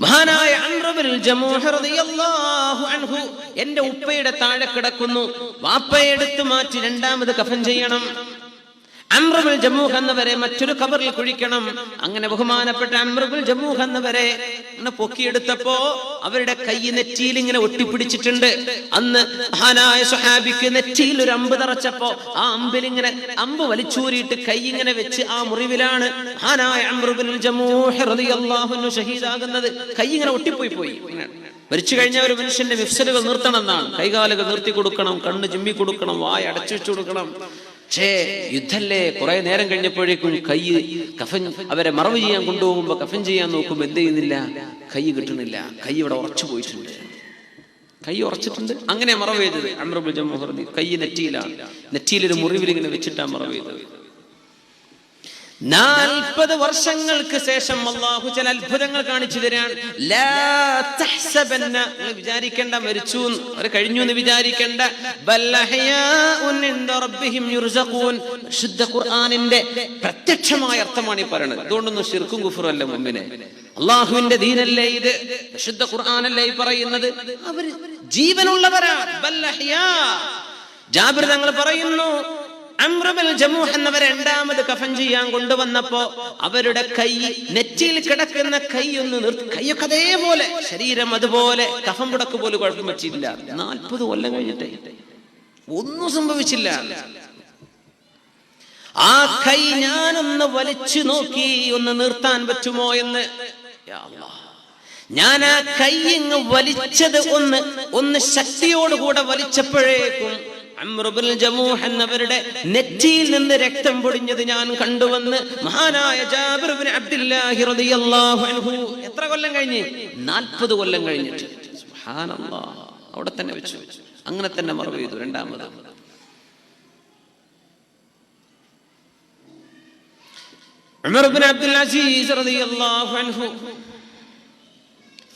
മഹാനായ അംർ ഇബ്നുൽ ജമൂഹ് റളിയല്ലാഹു അൻഹു എന്റെ ഉപ്പയുടെ താഴെ കിടക്കുന്നു, വാപ്പയെ എടുത്തു മാറ്റി രണ്ടാമത് കഫൻ ചെയ്യണം. അംർ ഇബ്നുൽ ജമൂഹ് എന്നവരെ മറ്റൊരു ഖബറിൽ കുഴിക്കണം. അങ്ങനെ ബഹുമാനപ്പെട്ട അംർ ഇബ്നുൽ ജമൂഹ് എന്നവരെ പൊക്കിയെടുത്തപ്പോ അവരുടെ കൈ നെറ്റിയിൽ ഇങ്ങനെ ഒട്ടിപ്പിടിച്ചിട്ടുണ്ട്. അന്ന് മഹാനായ സ്വഹാബിക്ക് നെറ്റിയിൽ ഒരു അമ്പ് തറച്ചപ്പോ ആ അമ്പിൽ ഇങ്ങനെ അമ്പ് വലിച്ചൂരിയിട്ട് കൈ ഇങ്ങനെ വെച്ച് ആ മുറിവിലാണ് മഹാനായ അംർ ഇബ്നുൽ ജമൂഹ് റളിയല്ലാഹു അൻഹു ഷഹീദാകുന്നത്. കൈ ഇങ്ങനെ ഒട്ടിപ്പോയി. മരിച്ചു കഴിഞ്ഞ ഒരു മനുഷ്യന്റെ മിഫ്സലുകൾ നിർത്തണം എന്നാണ്. കൈകാലുകൾ നിർത്തി കൊടുക്കണം, കണ്ണ് ചിമ്മി കൊടുക്കണം, വായ അടച്ചു വെച്ചു കൊടുക്കണം. പക്ഷേ യുദ്ധല്ലേ, കുറെ നേരം കഴിഞ്ഞപ്പോഴേക്കും കൈ കഫൻ അവരെ മറവ് ചെയ്യാൻ കൊണ്ടുപോകുമ്പോ കഫൻ ചെയ്യാൻ നോക്കുമ്പോ എന്ത് ചെയ്യുന്നില്ല, കൈ കിട്ടുന്നില്ല. കൈ ഇവിടെ ഉറച്ചു പോയിട്ടുണ്ട്, കൈ ഉറച്ചിട്ടുണ്ട്. അങ്ങനെ മറവ് ചെയ്തത് അംർ ഇബ്നുൽ ജമൂഹ്. കൈ നെറ്റിയിലാണ്, നെറ്റിയിലൊരു മുറിവിൽ ഇങ്ങനെ വെച്ചിട്ടാണ് മറവ് ചെയ്തത്. 40 വർഷങ്ങൾക്ക് ശേഷം അല്ലാഹു ചില അത്ഭുതങ്ങൾ കാണിച്ചു തരാൻ. ലാ തഹ്സബന്ന, വിചാരിക്കേണ്ട മരിച്ചു അവർ കഴിഞ്ഞു എന്ന് വിചാരിക്കേണ്ട. ബൽ അഹ്യാഉൻ ഇൻദ റബ്ബിഹിം യുർസഖൂൻ. ശുദ്ധ ഖുർആനിന്റെ പ്രത്യക്ഷമായ അർത്ഥമാണ് ഈ പറയുന്നത്. അതുകൊണ്ടൊന്നും ശിർക്കും കുഫറും അല്ല മുഅ്മിനെ, അല്ലാഹുവിന്റെ ദീനല്ലേ ഇത്, ശുദ്ധ ഖുർആനല്ലേ ഈ പറയുന്നത്. അവർ ജീവനുള്ളവരാണ്. ബൽ അഹ്യാ. ജാബിർ തങ്ങൾ പറയുന്നു, അംർ ഇബ്നുൽ ജമൂഹ് എന്നവരെ രണ്ടാമത് കഫൻ ചെയ്യാൻ കൊണ്ടുവന്നപ്പോ അവരുടെ കൈ, നെറ്റിയിൽ കിടക്കുന്ന കൈ ഒന്ന് നിർത്തി, കൈയൊക്കെ അതേപോലെ, ശരീരം അതുപോലെ, കഫം പുടക്ക് പോലും കുഴപ്പം പറ്റിയില്ല. 40 കൊല്ലം കഴിഞ്ഞിട്ടേ ഒന്നും സംഭവിച്ചില്ല. ആ കൈ ഞാനൊന്ന് വലിച്ചു നോക്കി, ഒന്ന് നിർത്താൻ പറ്റുമോ എന്ന്. ഞാൻ ആ കൈ ഇങ്ങ് വലിച്ചത് ഒന്ന് ശക്തിയോടുകൂടെ വലിച്ചപ്പോഴേക്കും അംർ ഇബ്നുൽ ജമൂഹ് എന്നവരുടെ നെറ്റിയിൽ നിന്ന് രക്തം പൊടിഞ്ഞത് ഞാൻ കണ്ടുവന്ന് മഹാനായ ജാബിർ ഇബ്നു അബ്ദുല്ലാഹി റളിയല്ലാഹു അൻഹു എത്ര കൊല്ലം കഴിഞ്ഞ്? 40 കൊല്ലം കഴിഞ്ഞിട്ട്. സുബ്ഹാനല്ലാഹ്, അവിടെ തന്നെ വെച്ചു. അങ്ങനെ തന്നെ മറവ് ചെയ്തു. രണ്ടാമത് ഉമർ ഇബ്നു അബ്ദുൽ അസീസ് റളിയല്ലാഹു അൻഹു,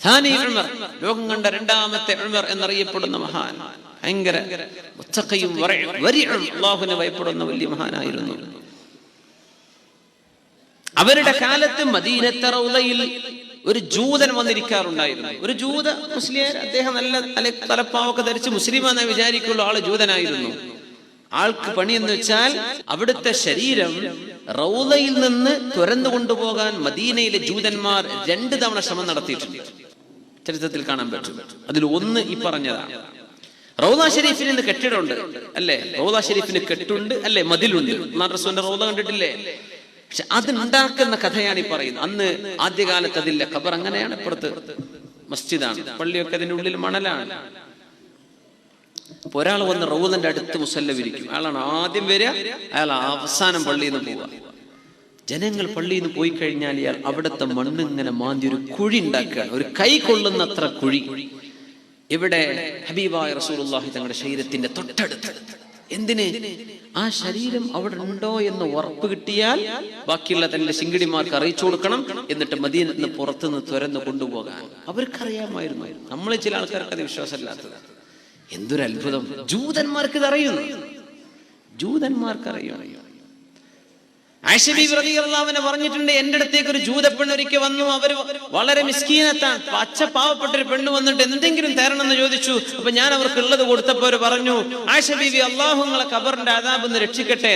ഥാനി ഉമർ, ലോകം കണ്ട രണ്ടാമത്തെ ഉമർ എന്നറിയപ്പെടുന്ന മഹാൻ, ഭയങ്കര മുത്തഖിയും വരിഉം അല്ലാഹുവിനെ ഭയപ്പെടുന്ന വലിയ മഹാനായിരുന്നു. അവരുടെ കാലത്ത് മദീനത്തെ റൗളയിൽ ഒരു ജൂതൻ വന്നിരിക്കാറുണ്ടായിരുന്നു. ഒരു ജൂത മുസ്ലിം, അദ്ദേഹം നല്ല തലപ്പാവൊക്കെ ധരിച്ച് മുസ്ലിമാണെന്ന് വിചാരിക്കുള്ള ആള് ജൂതനായിരുന്നു. ആൾക്ക് പണി എന്ന് വെച്ചാൽ അവിടുത്തെ ശരീരം റൗളയിൽ നിന്ന് തുരന്നു കൊണ്ടുപോകാൻ മദീനയിലെ ജൂതന്മാർ 2 തവണ ശ്രമം നടത്തിയിട്ടുണ്ട്. ചരിത്രത്തിൽ കാണാൻ പറ്റും. അതിൽ ഒന്ന് ഈ പറഞ്ഞതാണ്. റൗള ഷരീഫിന് ഇന്ന് കെട്ടിടമുണ്ട് അല്ലേ? റൗള ഷരീഫിന് കെട്ടുണ്ട് അല്ലേ, മതിലുണ്ട്. റസൂലിന്റെ റൗള കണ്ടിട്ടില്ലേ? പക്ഷെ അതുണ്ടാക്കുന്ന കഥയാണ് ഈ പറയുന്നത്. അന്ന് ആദ്യകാലത്ത് അതില്ല. ഖബർ അങ്ങനെയാണ്. ഇപ്പുറത്ത് മസ്ജിദാണ്, പള്ളിയൊക്കെ അതിന്റെ ഉള്ളിൽ മണലാണ്. അപ്പൊ ഒരാൾ വന്ന് റൗദന്റെ അടുത്ത് മുസല്ല വിരിക്കും. അയാളാണ് ആദ്യം വരിക, അയാൾ അവസാനം പള്ളിയിൽ നിന്ന് പോവുക. ജനങ്ങൾ പള്ളിയിൽ നിന്ന് പോയി കഴിഞ്ഞാൽ ഇയാൾ അവിടുത്തെ മണ്ണിങ്ങനെ മാന്തി ഒരു കുഴി ഉണ്ടാക്കുകയാണ്, ഒരു കൈ കൊള്ളുന്നത്ര കുഴി. ഇവിടെ ഹബീബായ റസൂലുള്ളാഹി തങ്ങളുടെ ശരീരത്തിന്റെ തൊട്ടടുത്ത്. എന്തിന്? ആ ശരീരം അവിടെ ഉണ്ടോ എന്ന് ഉറപ്പ് കിട്ടിയാൽ ബാക്കിയുള്ള തന്റെ ശിങ്കിടിമാർക്ക് അറിയിച്ചു കൊടുക്കണം. എന്നിട്ട് മദീനത്ത് നിന്ന് പുറത്തുനിന്ന് തുരന്ന് കൊണ്ടുപോകാൻ അവർക്കറിയാമായിരുന്നു. നമ്മളെ ചില ആൾക്കാർക്ക് അത് വിശ്വാസമില്ലാത്തത്. എന്തൊരു അത്ഭുതം! ജൂതന്മാർക്ക് ഇത് അറിയുന്നു, ജൂതന്മാർക്ക് അറിയുന്നു. ആയിഷ ബീവി റളിയല്ലാഹു അൻഹ പറഞ്ഞിട്ടുണ്ട്, എന്റെ അടുത്തേക്ക് ഒരു ജൂത പെണ്ണ് ഒരിക്കൽ വന്നു. അവര് വളരെ മിസ്കീനത്താണ്, പച്ച പാവപ്പെട്ടൊരു പെണ്ണ് വന്നിട്ട് എന്തെങ്കിലും തരണം എന്ന് ചോദിച്ചു. അപ്പൊ ഞാൻ അവർക്ക് ഉള്ളത് കൊടുത്തപ്പോ അവര് പറഞ്ഞു, ആയിഷ ബീവി, അള്ളാഹു നിങ്ങളെ ഖബറിന്റെ അദാബിൽ നിന്ന് രക്ഷിക്കട്ടെ.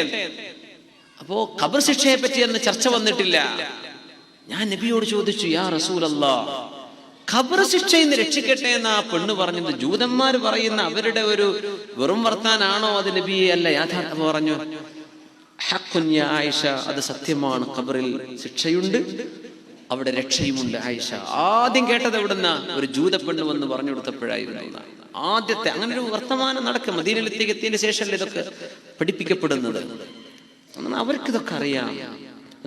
അപ്പോ ഖബർ ശിക്ഷയെ പറ്റി അന്ന് ചർച്ച വന്നിട്ടില്ല. ഞാൻ നബിയോട് ചോദിച്ചു, യാ റസൂലല്ലാഹ്, ഖബർ ശിക്ഷയിൽ നിന്ന് രക്ഷിക്കട്ടെ എന്ന് ആ പെണ്ണ് പറഞ്ഞത് ജൂതന്മാർ പറയുന്ന അവരുടെ ഒരു വെറും വർത്താനാണോ അത് നബിയെ? അല്ല, യാഥാർത്ഥ്യം പറഞ്ഞു. ഹഖുൻ യാ ആയിഷ, അത് സത്യമാണ്. ഖബറിൽ ശിക്ഷയുണ്ട്, അവിടെ രക്ഷയുമുണ്ട്. ആയിഷ ആദ്യം കേട്ടത് എവിടുന്ന? ഒരു ജൂത പെണ്ണ് വന്ന് പറഞ്ഞു കൊടുത്തപ്പോഴായിരുന്നു. ആദ്യത്തെ അങ്ങനെ ഒരു വർത്തമാനം നടക്കും. മദീനയിലേക്ക് എത്തിയതിന് ശേഷം ഇതൊക്കെ പഠിപ്പിക്കപ്പെടുന്നത്. അവർക്ക് ഇതൊക്കെ അറിയാം.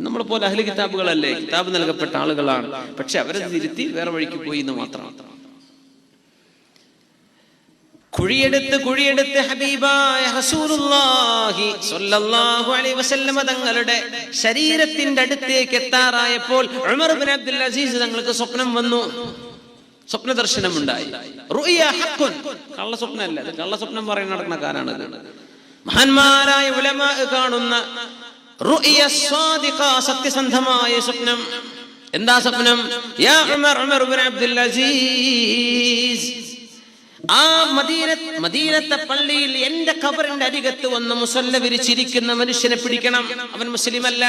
നമ്മളെ പോലെ അഹ്ലി കിതാബുകളല്ലേ, കിതാബ് നൽകപ്പെട്ട ആളുകളാണ്. പക്ഷെ അവരെ തിരുത്തി വേറെ വഴിക്ക് പോയി എന്ന് മാത്രം. കുഴിയെടുത്ത് ഹബീബായ റസൂലുള്ളാഹി സ്വല്ലല്ലാഹു അലൈഹി വസല്ലം തങ്ങളുടെ ശരീരത്തിന്റെ അടുത്തേക്ക് എത്താറായപ്പോൾ ഉമർ ഇബ്നു അബ്ദുൽ അസീസ് തങ്ങൾക്ക് സ്വപ്നം വന്നു, സ്വപ്ന ദർശനം ഉണ്ടായി. റുഅയ ഹഖുൻ, കള്ള സ്വപ്നമല്ല, ഇത് കള്ള സ്വപ്നം പറയുന്ന നടക്കുന്നക്കാരാണ്. മഹാന്മാരായ ഉലമാ കാണുന്ന റുഅയ സ്വാദിഖ, സത്യസന്ധമായ സ്വപ്നം. എന്താ സ്വപ്നം? യാ ഉമർ ഇബ്നു അബ്ദുൽ അസീസ്, ആ മദീനത്തെ പള്ളിയിൽ എന്റെ ഖബറിന്റെ അരികത്ത് വന്ന് മുസല്ല വിരിച്ചിരിക്കുന്ന മനുഷ്യനെ പിടിക്കണം. അവൻ മുസ്ലിമല്ല,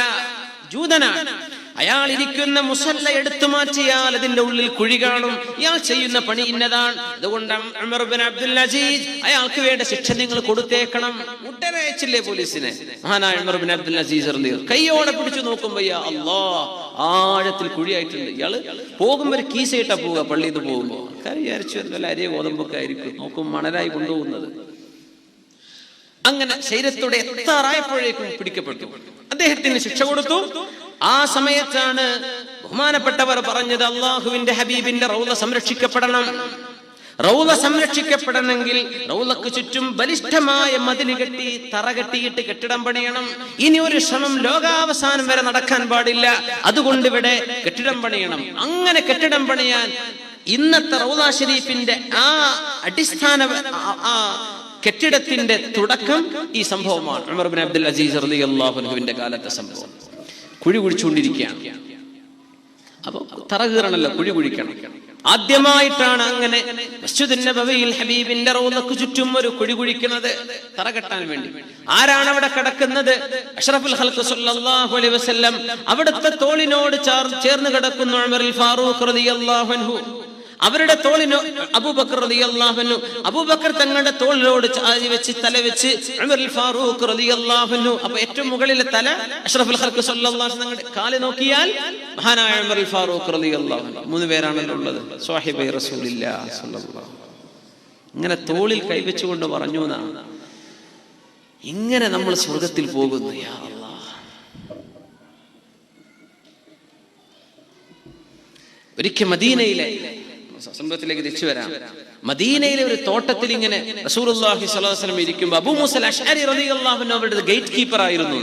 ജൂതനാണ്. അയാൾ ഇരിക്കുന്ന മുസല്ല എടുത്തു മാറ്റിയാൽ അതിന്റെ ഉള്ളിൽ കുഴി കാണും. ഇയാൾ ചെയ്യുന്ന പണി ഇന്നതാണ്. അതുകൊണ്ട് ഉമർ ഇബ്നു അബ്ദുൽ അസീസ്, അയാൾക്ക് വേണ്ട ശിക്ഷ നിങ്ങൾ കൊടുത്തേക്കണം. ഉടനെ അയച്ചില്ലേ പോലീസിനെ. മഹാനായ ഉമർ ഇബ്നു അബ്ദുൽ അസീസ് കൈയോടെ പിടിച്ചു നോക്കുമ്പോ യാ അല്ലാഹ്, ആഴത്തിൽ കുഴിയായിട്ടുണ്ട്. ഇയാള് പോകുമ്പോ ഒരു കീസയിട്ടാ പോവുക. പള്ളിയിൽ നിന്ന് പോകുമ്പോ വിചാരിച്ചു വല്ല അരിയ ഗോതമ്പൊക്കെ ആയിരിക്കും. നോക്കും മണലായി കൊണ്ടുപോകുന്നത്. അങ്ങനെ ശരീരത്തോടെ എത്താറായപ്പോഴേക്കും പിടിക്കപ്പെട്ടു. അദ്ദേഹത്തിന് ശിക്ഷ കൊടുത്തു. ആ സമയത്താണ് ബഹുമാനപ്പെട്ടവർ പറഞ്ഞത്, അള്ളാഹുവിന്റെ ഹബീബിന്റെ റൗള സംരക്ഷിക്കപ്പെടണം. റൗള സംരക്ഷിക്കപ്പെടണമെങ്കിൽ റൗളക്ക് ചുറ്റും ബലിഷ്ഠമായ മതിൽ കെട്ടി തറ കെട്ടിയിട്ട് കെട്ടിടം പണിയണം. ഇനി ഒരു ശ്രമം ലോകാവസാനം വരെ നടക്കാൻ പാടില്ല. അതുകൊണ്ട് ഇവിടെ കെട്ടിടം പണിയണം. അങ്ങനെ കെട്ടിടം പണിയാൻ ഇന്നത്തെ റൗള ഷരീഫിന്റെ ആ അടിസ്ഥാന കെട്ടിടത്തിന്റെ തുടക്കം ഈ സംഭവമാണ്. ഉമർ ഇബ്നു അബ്ദുൽ അസീസ് റളിയല്ലാഹു അൻഹുവിന്റെ കാലത്തെ സംഭവം. കുഴി കുഴിച്ചുകൊണ്ടിരിക്കുകയാണ്. അപ്പൊ തറ കീറണല്ലോ, കുഴി കുഴിക്കണം. ആദ്യമായിട്ടാണ് അങ്ങനെ മസ്ജിദുൻ നബവിയിൽ ഹബീബിന്റെ റൗളക്ക് ചുറ്റും ഒരു കുഴി കുഴിക്കുന്നത്, തറ കെട്ടാൻ വേണ്ടി. ആരാണ് അവിടെ കിടക്കുന്നത്? അഷ്റഫുൽ ഖൽഖ് സ്വല്ലല്ലാഹു അലൈഹി വസല്ലം. അവിടുത്തെ തോളിനോട് ചേർന്ന് കിടക്കുന്ന ഉമർ ഫാറൂഖ് റളിയല്ലാഹു അൻഹു. അവരുടെ തോളിനോ അബൂബക്കർ റളിയല്ലാഹു അൻഹു. അബൂബക്കർ തങ്ങളുടെ തോളിനോട് ചാരി വെച്ച് തല വെച്ച് ഉമർ ഫാറൂഖ് റളിയല്ലാഹു അൻഹു. അപ്പൊ ഏറ്റവും മുകളിലെ തല അഷ്റഫുൽ ഖൽഖ് സ്വല്ലല്ലാഹു അലൈഹി വസല്ലം. കാല് നോക്കിയാൽ മഹാനായ ഉമർ ഫാറൂഖ് റളിയല്ലാഹു അൻഹു. 3 പേരാണല്ലോ ഉള്ളത്, സ്വഹിബൈ റസൂലില്ലാഹി സ്വല്ലല്ലാഹു. ഇങ്ങനെ തോളിൽ കൈവച്ചുകൊണ്ട് പറഞ്ഞു എന്നാണ്, ഇങ്ങനെ നമ്മൾ സ്വർഗത്തിൽ പോകുന്നു. യാ അല്ലാഹ്. ഒരിക്കൽ മദീനയിലെ സംഭവത്തിലേക്ക് തിരിച്ചു വരാം. മദീനയിലെ ഒരു തോട്ടത്തിൽ ഇങ്ങനെ റസൂലുള്ളാഹി സ്വല്ലല്ലാഹു അലൈഹി വസല്ലം ഇരിക്കുമ്പോൾ അബൂ മൂസ അശ്അരി റളിയല്ലാഹു അൻഹു അവരുടെ ഗേറ്റ് കീപ്പർ ആയിരുന്നു.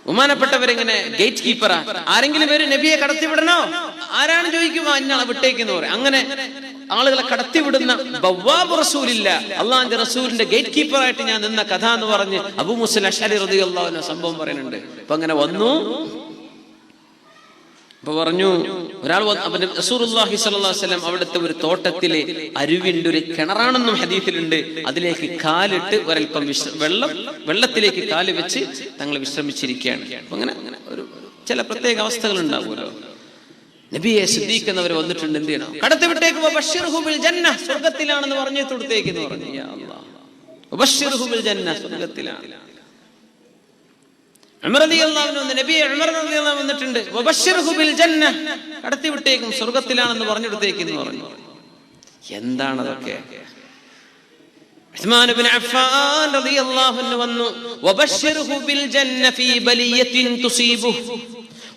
ബഹുമാനപ്പെട്ടവരിങ്ങനെ ഗേറ്റ് കീപ്പറാ. ആരെങ്കിലും വരും നബിയെ കടത്തിവിടണോ? ആരാണ് ചോദിക്കുമോ അന്നാളെ വിട്ടേക്കെന്ന് പറയും. അങ്ങനെ ആളുകളെ കടത്തിവിടുന്ന ബവ്വാബ് റസൂലില്ല, അള്ളാഹിന്റെ റസൂലിന്റെ ഗേറ്റ് കീപ്പർ ആയിട്ട് ഞാൻ നിന്ന കഥ എന്ന് പറഞ്ഞ് അബൂ മൂസ അശ്അരി റളിയല്ലാഹു അൻഹു സംഭവം പറയുന്നുണ്ട്. അപ്പൊ അങ്ങനെ വന്നു. അപ്പൊ പറഞ്ഞു, ഒരാൾ റസൂലുള്ളാഹി സ്വല്ലല്ലാഹു അലൈഹി വസല്ലം അവിടുത്തെ ഒരു തോട്ടത്തിലെ അരുവിന്റെ ഒരു കിണറാണെന്നും ഹദീസിലുണ്ട്. അതിലേക്ക് കാലിട്ട് ഒരൽപ്പം വെള്ളത്തിലേക്ക് കാല് വെച്ച് തങ്ങൾ വിശ്രമിച്ചിരിക്കുകയാണ്. അപ്പൊ അങ്ങനെ ഒരു ചില പ്രത്യേക അവസ്ഥകൾ ഉണ്ടാവുമല്ലോ. നബിയെ ശ്രദ്ധിക്കുന്നവർ വന്നിട്ടുണ്ട്, എന്ത് ചെയ്യണം? കടത്തിവിട്ടേക്ക് വബശ്ശിർഹു ബിൽ ജന്ന, സ്വർഗ്ഗത്തിലാണെന്ന് പറഞ്ഞു കൊടുത്തേക്ക് എന്ന് പറഞ്ഞു. യാ അല്ലാഹ്, വബശ്ശിർഹു ബിൽ ജന്ന, സ്വർഗ്ഗത്തിലാണ്. ഉമർ റളിയല്ലാഹു അൻഹു നബിയെ ഉമർ റളിയല്ലാഹു അൻഹു വന്നിട്ടുണ്ട്, വബശ്ശിർഹു ബിൽ ജന്ന, കടത്തിവിട്ടേക്കും സ്വർഗ്ഗത്തിലാണെന്ന് പറഞ്ഞു കൊടുത്തേക്ക് എന്ന് പറഞ്ഞു. എന്താണ് അതൊക്കെ? ഉസ്മാൻ ഇബ്നു അഫ്ഫാൻ റളിയല്ലാഹു അൻഹു വന്നു, വബശ്ശിർഹു ബിൽ ജന്ന ഫീ ബലിയത്തിൻ തുസീബുഹു,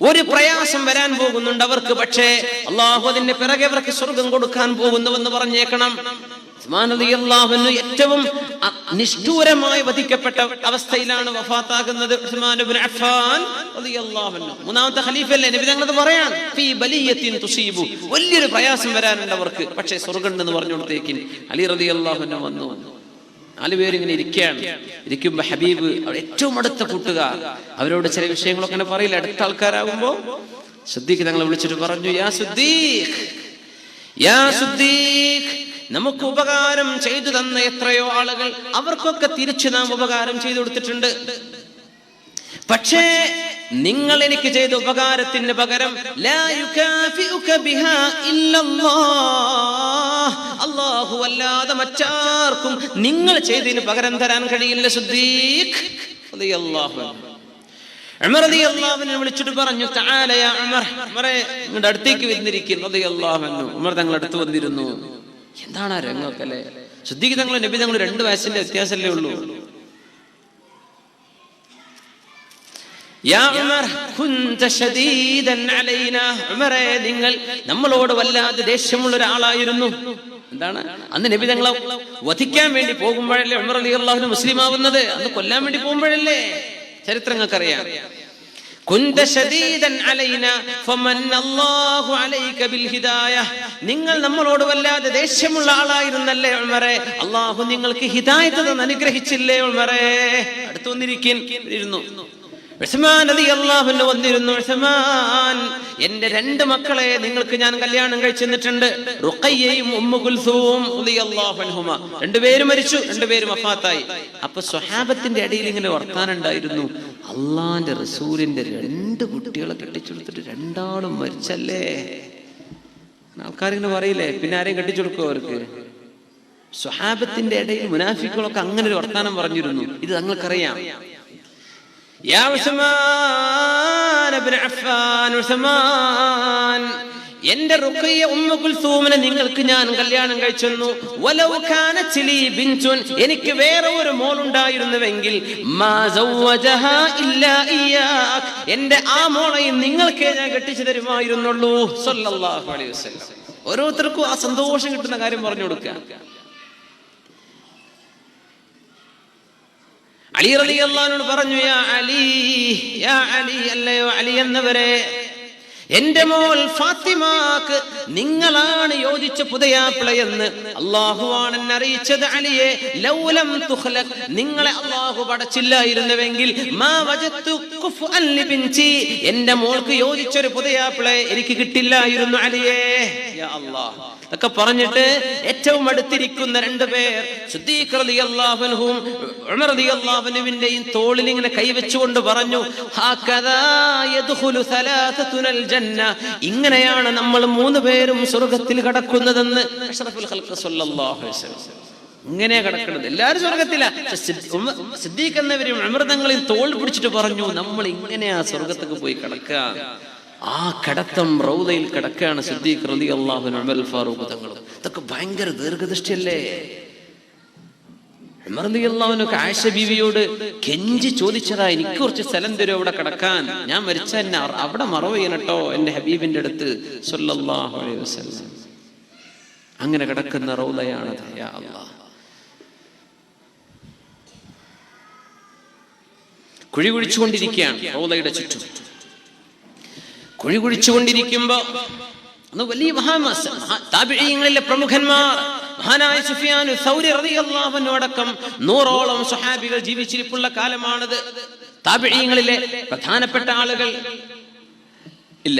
ഒരു പ്രയാസം വരാൻ പോകുന്നുണ്ട് അവർക്ക്, പക്ഷേ അല്ലാഹു അതിന്റെ പിറകെ അവർക്ക് സ്വർഗ്ഗം കൊടുക്കാൻ പോകുന്നുവെന്ന് പറഞ്ഞേക്കണം. ഉസ്മാൻ റളിയല്ലാഹു അൻഹു ഏറ്റവും നിഷ്ഠൂരമായി വധിക്കപ്പെട്ട അവസ്ഥയിലാണ് വഫാത്താകുന്നത്. ഉസ്മാൻ ഇബ്നു അഫ്ഫാൻ റളിയല്ലാഹു അൻഹു മൂന്നാമത്തെ ഖലീഫയല്ലേ, നബി തങ്ങൾ പറയാൻ ഫീ ബലിയത്തിൻ തുസീബു, വലിയൊരു പ്രയാസം വരാനുണ്ട് അവർക്ക്, പക്ഷേ സ്വർഗ്ഗം ഉണ്ടെന്ന് പറഞ്ഞുകൊടുത്തേക്കിൻ അലി റളിയല്ലാഹു അൻഹു വന്നു. 4 പേരിങ്ങനെ ഇരിക്കുമ്പോ ഹബീബ് ഏറ്റവും അടുത്ത കൂട്ടുകാർ, അവരോട് ചില വിഷയങ്ങളൊക്കെ അങ്ങനെ പറയില്ല. അടുത്ത ആൾക്കാരാകുമ്പോ സിദ്ദീഖ് തങ്ങളെ വിളിച്ചിട്ട് പറഞ്ഞു, യാ സിദ്ദീഖ്, യാ സിദ്ദീഖ്, നമുക്ക് ഉപകാരം ചെയ്തു തന്ന എത്രയോ ആളുകൾ, അവർക്കൊക്കെ തിരിച്ചു നാം ഉപകാരം ചെയ്തു കൊടുത്തിട്ടുണ്ട്. പക്ഷേ നിങ്ങൾ എനിക്ക് ചെയ്ത ഉപകാരത്തിന് പകരം ലാ യുകാഫിഉക ബിഹാ ഇല്ലല്ലാഹ്, അല്ലാഹു അല്ലാതെ മറ്റാർക്കും നിങ്ങൾ ചെയ്തതിന് പകരം തരാൻ കഴിയില്ല സിദ്ദീഖ് റളിയല്ലാഹു അൻഹു. ഉമർ റളിയല്ലാഹു അൻഹു വിളിച്ചിട്ട് പറഞ്ഞു, തആല യാ ഉമർ, ഉമറേ നിങ്ങളുടെ അടുത്തേക്ക് വന്നിരിക്കുന്നു റളിയല്ലാഹു അൻഹു. ഉമർ തങ്ങൾ അടുത്ത് വന്നിരുന്നു. എന്താണ് ആ രംഗമൊക്കെ അല്ലേ? സിദ്ദീഖ് തങ്ങൾ നബി തങ്ങൾ 2 വയസ്സിന്റെ വ്യത്യാസമല്ലേ ഉള്ളൂ. യാ ഉമർ കുൻത ശദീദൻ അലൈനാ, ഉമറേ നിങ്ങൾ നമ്മളോട് വല്ലാതെ ദേഷ്യമുള്ള ഒരാളായിരുന്നു. എന്താണ്? അന്ന് നബി തങ്ങളെ വധിക്കാൻ വേണ്ടി പോകുമ്പോഴല്ലേ ഉമർ റളിയല്ലാഹു അൻഹു മുസ്ലിം ആവുന്നത്? അന്ന് കൊല്ലാൻ വേണ്ടി പോകുമ്പോഴല്ലേ? ചരിത്രങ്ങൾക്കറിയാം. കുൻത ശദീദൻ അലൈനാ ഫമന്നല്ലാഹു അലൈക ബിൽ ഹിദായഹ, നിങ്ങൾ നമ്മളോട് വല്ലാതെ ദേഷ്യമുള്ള ആളായിരുന്നല്ലേ ഉമറേ, അല്ലാഹു നിങ്ങൾക്ക് ഹിദായത്ത് തന്ന് അനുഗ്രഹിച്ചില്ലേ ഉമറേ? അടുത്ത് വന്നിരിക്കുന്നു. ഉസ്മാൻ റളിയല്ലാഹു അൻഹു വന്നിരുന്നു. ഉസ്മാൻ, എന്റെ 2 മക്കളെ നിങ്ങൾക്ക് ഞാൻ കല്യാണം കഴിച്ചിട്ടുണ്ട്, റുഖയ്യയും ഉമ്മു കുൽസൂം റളിയല്ലാഹു അൻഹുമാ. 2 പേരും മരിച്ചു, 2 പേരും വഫാത്തായി. അപ്പൊ സ്വഹാബത്തിന്റെ ഇടയിൽ ഇങ്ങനെ വർത്താനം ഉണ്ടായിരുന്നു, അള്ളാന്റെ റസൂലിന്റെ 2 കുട്ടികളെ കെട്ടിച്ചെടുത്തിട്ട് 2 ആളും മരിച്ചല്ലേ. ആൾക്കാരിങ്ങനെ പറയില്ലേ, പിന്നെ ആരെയും കെട്ടിച്ചെടുക്കുമോ അവർക്ക്? സ്വഹാബത്തിന്റെ ഇടയിൽ മുനാഫിക്കുകളൊക്കെ അങ്ങനെ ഒരു വർത്താനം പറഞ്ഞിരുന്നു. ഇത് തങ്ങൾക്കറിയാം. യാ ഉസ്മാൻ ഇബ്നു അഫ്ഫാൻ, ഉസ്മാൻ, എന്റെ റുഖയ്യ ഉമ്മു കുൽസൂമിനെ നിങ്ങൾക്ക് ഞാൻ കല്യാണം കഴിച്ചു. വലൗ കാനത് ലീ ബിൻതുൻ, എനിക്ക് വേറെ ഒരു മോൾ ഉണ്ടായിരുന്നുവെങ്കിൽ മാ സവ്വജഹാ ഇല്ലാ ഇയ്യാക്, എന്റെ ആ മോളെയും നിങ്ങൾക്കേ ഞാൻ കെട്ടിച്ചു തരുമായിരുന്നുള്ളൂ സല്ലല്ലാഹു അലൈഹി വസല്ലം. ഓരോരുത്തർക്കും ആ സന്തോഷം കിട്ടുന്ന കാര്യം പറഞ്ഞു കൊടുക്കുക. അലി റളിയല്ലാഹു അൻഹു പറഞ്ഞു, യാ അലി, യാ അലി, അല്ലയോ അലി എന്നവരെ, എന്റെ മോൾ ഫാത്തിമാക്ക് നിങ്ങളാണ് യോജിച്ച പുതയാപ്പിളയെന്ന് അല്ലാഹുവാണ് എന്നെ അറിയിച്ചത്. അലിയെ, ലൗലം തുഖ്ലഖ്, നിങ്ങളെ അല്ലാഹു പടച്ചില്ലായിരുന്നുവെങ്കിൽ മാ വജത്തു കുഫ്അൻ ലിബിൻതി, എന്റെ മോൾക്ക് യോജിച്ചൊരു പുതയാപ്പിളയെ എനിക്ക് കിട്ടില്ലായിരുന്നു അലിയെ. യാ അല്ലാഹ് ഒക്കെ പറഞ്ഞിട്ട് ഏറ്റവും അടുത്തിരിക്കുന്ന 2 പേർ സിദ്ദീഖ് റളിയല്ലാഹു അൻഹും ഉമർ റളിയല്ലാഹു അൻഹുവിന്റെയും തോളിൽ ഇങ്ങനെ കൈവച്ചുകൊണ്ട് പറഞ്ഞു, ഹകദാ യദ്ഖുലു സലാസതുനൽ ജന്ന, ഇങ്ങനെയാണ് നമ്മൾ 3 പേരും സ്വർഗ്ഗത്തിൽ കടക്കുന്നതെന്ന് അഷ്റഫുൽ ഖൽഖ് സ്വല്ലല്ലാഹു അലൈഹി വസല്ലം. ഇങ്ങനെ കിടക്കുന്നത് എല്ലാവരും സ്വർഗ്ഗത്തിലാ. സിദ്ദീഖ് എന്നവരും ഉമർ തങ്ങളെയും തോൾ പിടിച്ചിട്ട് പറഞ്ഞു, നമ്മൾ ഇങ്ങനെയാ സ്വർഗ്ഗത്തേക്ക് പോയി കിടക്കുക. ആ കടത്തം റൗദയിൽ കിടക്കുകയാണ് സിദ്ദീഖ് റളിയല്ലാഹു അൻഹു, ഉമർ ഫാറൂഖ് തങ്ങൾ. ഇതൊക്കെ ഭയങ്കര ദീർഘദൃഷ്ടിയല്ലേ? ഉമർ റളിയല്ലാഹു അൻഹു ആയിഷ ബീവിയോട് കെഞ്ചി ചോദിച്ചതാ, എനിക്ക് കുറച്ച് സ്ഥലം തരുമോ അവിടെ കിടക്കാൻ, ഞാൻ മരിച്ച എന്നെ അവിടെ മറവ് ചെയ്യണട്ടോ എന്റെ ഹബീബിന്റെ അടുത്ത് സ്വല്ലല്ലാഹു അലൈഹി വസല്ലം. അങ്ങനെ കിടക്കുന്ന റൗദയാണത്. യാ അല്ലാഹ്, കുഴി കുഴിച്ചുകൊണ്ടിരിക്കുകയാണ് റൗദയുടെ ചുറ്റും. കുഴി കുഴിച്ചുകൊണ്ടിരിക്കുമ്പോ അന്ന് വലിയ താബിഈങ്ങളിലെ പ്രമുഖന്മാർ, മഹാനായ സുഫിയാൻ സൗരി റളിയല്ലാഹു അൻഹു അടക്കം 100ഓളം സ്വഹാബികൾ ജീവിച്ചിരിപ്പുള്ള കാലമാണത്. താബിഈങ്ങളിലെ പ്രധാനപ്പെട്ട ആളുകൾ ഇല്ല.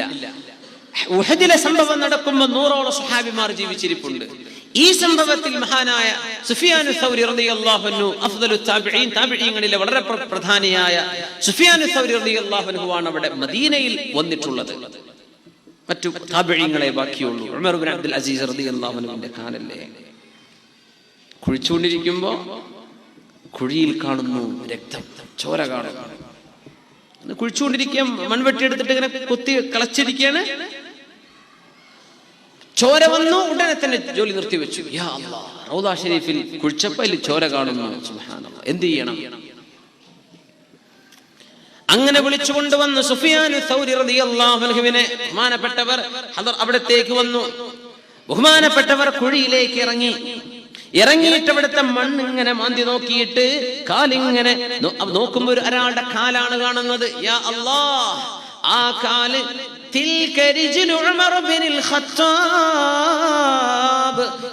ഉഹദിലെ സംഭവം നടക്കുമ്പോൾ 100ഓളം സ്വഹാബിമാർ ജീവിച്ചിരിപ്പുണ്ട്. ഈ സംഭവത്തിൽ മഹാനായ സുഫിയാൻ സൗരി റളിയല്ലാഹു അൻഹു അഫ്ദലു താബിഈൻ, താബിഈങ്ങളിലെ വളരെ പ്രധാനിയായ സുഫിയാൻ സൗരി റളിയല്ലാഹു അൻഹു ആണ് അവിടെ മദീനയിൽ വന്നിട്ടുള്ളത്. മറ്റു താബിഈങ്ങളെ ബാക്കിയുള്ളൂ. ഉമർ ഇബ്നു അബ്ദുൽ അസീസ് റളിയല്ലാഹു അൻഹുവിന്റെ കാലല്ലേ. കുഴിച്ചുകൊണ്ടിരിക്കുമ്പോ കുഴിയിൽ കാണുന്നു രക്തം, ചോര കാണുന്നു. കുഴിച്ചുകൊണ്ടിരിക്കുക, മൺവെട്ടി എടുത്തിട്ട് ഇങ്ങനെ കുത്തി കളച്ചിരിക്കുകയാണ്. ചോര വന്നു, ഉടനെ തന്നെ ജോലി നിർത്തിവെച്ചു. യാ അല്ലാഹ്, റൗദ ഷരീഫിൽ കുഴിച്ചപ്പയിൽ ചോര കാണുന്നു. സുബ്ഹാനല്ലാഹ്, എന്ത് ചെയ്യണം? അങ്ങനെ വിളിച്ചു കൊണ്ടുവന്നു സുഫിയാൻ സൗരി റളിയല്ലാഹു അൻഹുവിനെ. ബഹുമാനപ്പെട്ടവർ അവിടത്തേക്ക് വന്നു. ബഹുമാനപ്പെട്ടവർ കുഴിയിലേക്ക് ഇറങ്ങിയിട്ട് അവിടുത്തെ മണ്ണ് ഇങ്ങനെ മാന്തി നോക്കിയിട്ട് കാലിങ്ങനെ നോക്കുമ്പോൾ ഒരാളുടെ കാലാണ് കാണുന്നത്. യാ അല്ലാഹ്, ആ കാല്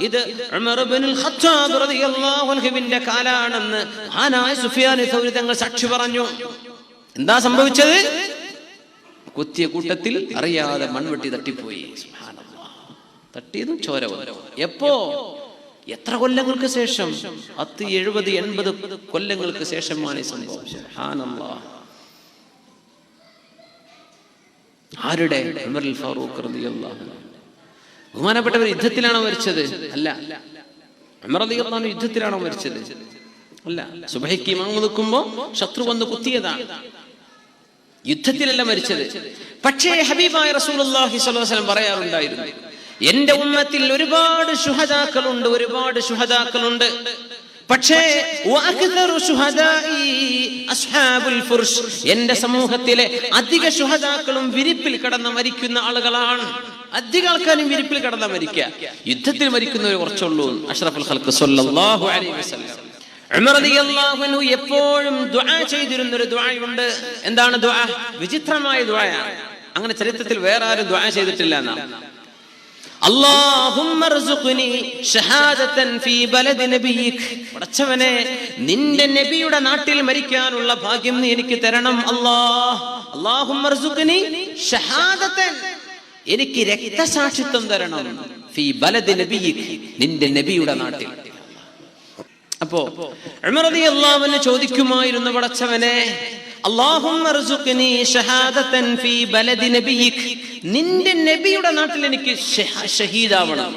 ഇത് ഉമർ ഇബ്നുൽ ഖത്താബ് റളിയല്ലാഹു അൻഹുവിന്റെ കാലാണെന്ന് മഹാനായ സുഫിയാൻ സൗരി തങ്ങൾ സാക്ഷി പറഞ്ഞു. എന്താ സംഭവിച്ചത്? കുത്തിയ കൂട്ടത്തിൽ അറിയാതെ മൺവെട്ടി തട്ടിപ്പോയി. സുബ്ഹാനല്ലാഹ്, തട്ടിയതും ചോര വന്നു. എപ്പോ? എത്ര കൊല്ലങ്ങൾക്ക് ശേഷം? 10, 70, 80 കൊല്ലങ്ങൾക്ക് ശേഷമാണ് ഈ സംഭവം. സുബ്ഹാനല്ലാഹ്. ആരുടെ? ഉമർ ഫാറൂഖ് റളിയല്ലാഹു അൻഹു. ബഹുമാനപ്പെട്ടവർ യുദ്ധത്തിലാണോ മരിച്ചത്? അല്ല. ഉമർ റളിയല്ലാഹു അൻഹു യുദ്ധത്തിലാണോ മരിച്ചത്? അല്ല. സുബഹിക്ക് ഇമാം നിൽക്കുമ്പോൾ ശത്രു വന്ന് കുത്തിയതാണ്. യുദ്ധത്തിലല്ല മരിച്ചത്. പക്ഷേ ഹബീബായ റസൂലുള്ളാഹി സ്വല്ലല്ലാഹു അലൈഹി വസല്ലം പറയാറുണ്ടായിരുന്നു, എന്റെ ഉമ്മത്തിൽ ഒരുപാട് ശുഹദാക്കളുണ്ട്. പക്ഷേ എന്റെ സമൂഹത്തിലെ അധിക ശുഹദാക്കളും വിരിപ്പിൽ കിടന്ന് മരിക്കുന്ന ആളുകളാണ്. അധിക ആൾക്കാരും വിരിപ്പിൽ കിടന്ന മരിക്കുക. യുദ്ധത്തിൽ മരിക്കുന്നവർ കുറച്ചുള്ളൂ. അഷ്റഫുൽ ഖൽഖ് സ്വല്ലല്ലാഹു അലൈഹി വസല്ലം ഉമർ റളിയല്ലാഹു അൻഹു എപ്പോഴും ദുആ ചെയ്തിരുന്ന ഒരു ദുആയുണ്ട്. എന്താണ് ദുആ? വിചിത്രമായ ദുആയാണ്. അങ്ങനെ ചരിത്രത്തിൽ വേറെ ആരും ദുആ ചെയ്തിട്ടില്ല എന്നാണ്. അല്ലാഹുമ്മ ർസുഖ്നി ഷഹാദതൻ ഫീ ബലദി നബിയിക്. പടച്ചവനെ, നിന്റെ നബിയുടെ നാട്ടിൽ മരിക്കാനുള്ള ഭാഗ്യം നീ എനിക്ക് തരണം. അല്ലാഹുമ്മ ർസുഖ്നി ഷഹാദതൻ, എനിക്ക് രക്തസാക്ഷിത്വം തരണം. ഫീ ബലദി നബിയിക്, നിന്റെ നബിയുടെ നാട്ടിൽ. അപ്പോ ഉമർ റളിയല്ലാഹു അൻഹു ചോദിക്കുമായിരുന്നു, പടച്ചവനെ, അല്ലാഹുമ്മ ർസുഖ്നി ഷഹാദതൻ ഫീ ബലദി നബിയിക്, നിന്റെ നബിയുടെ നാട്ടിൽ എനിക്ക് ഷഹീദാവണം.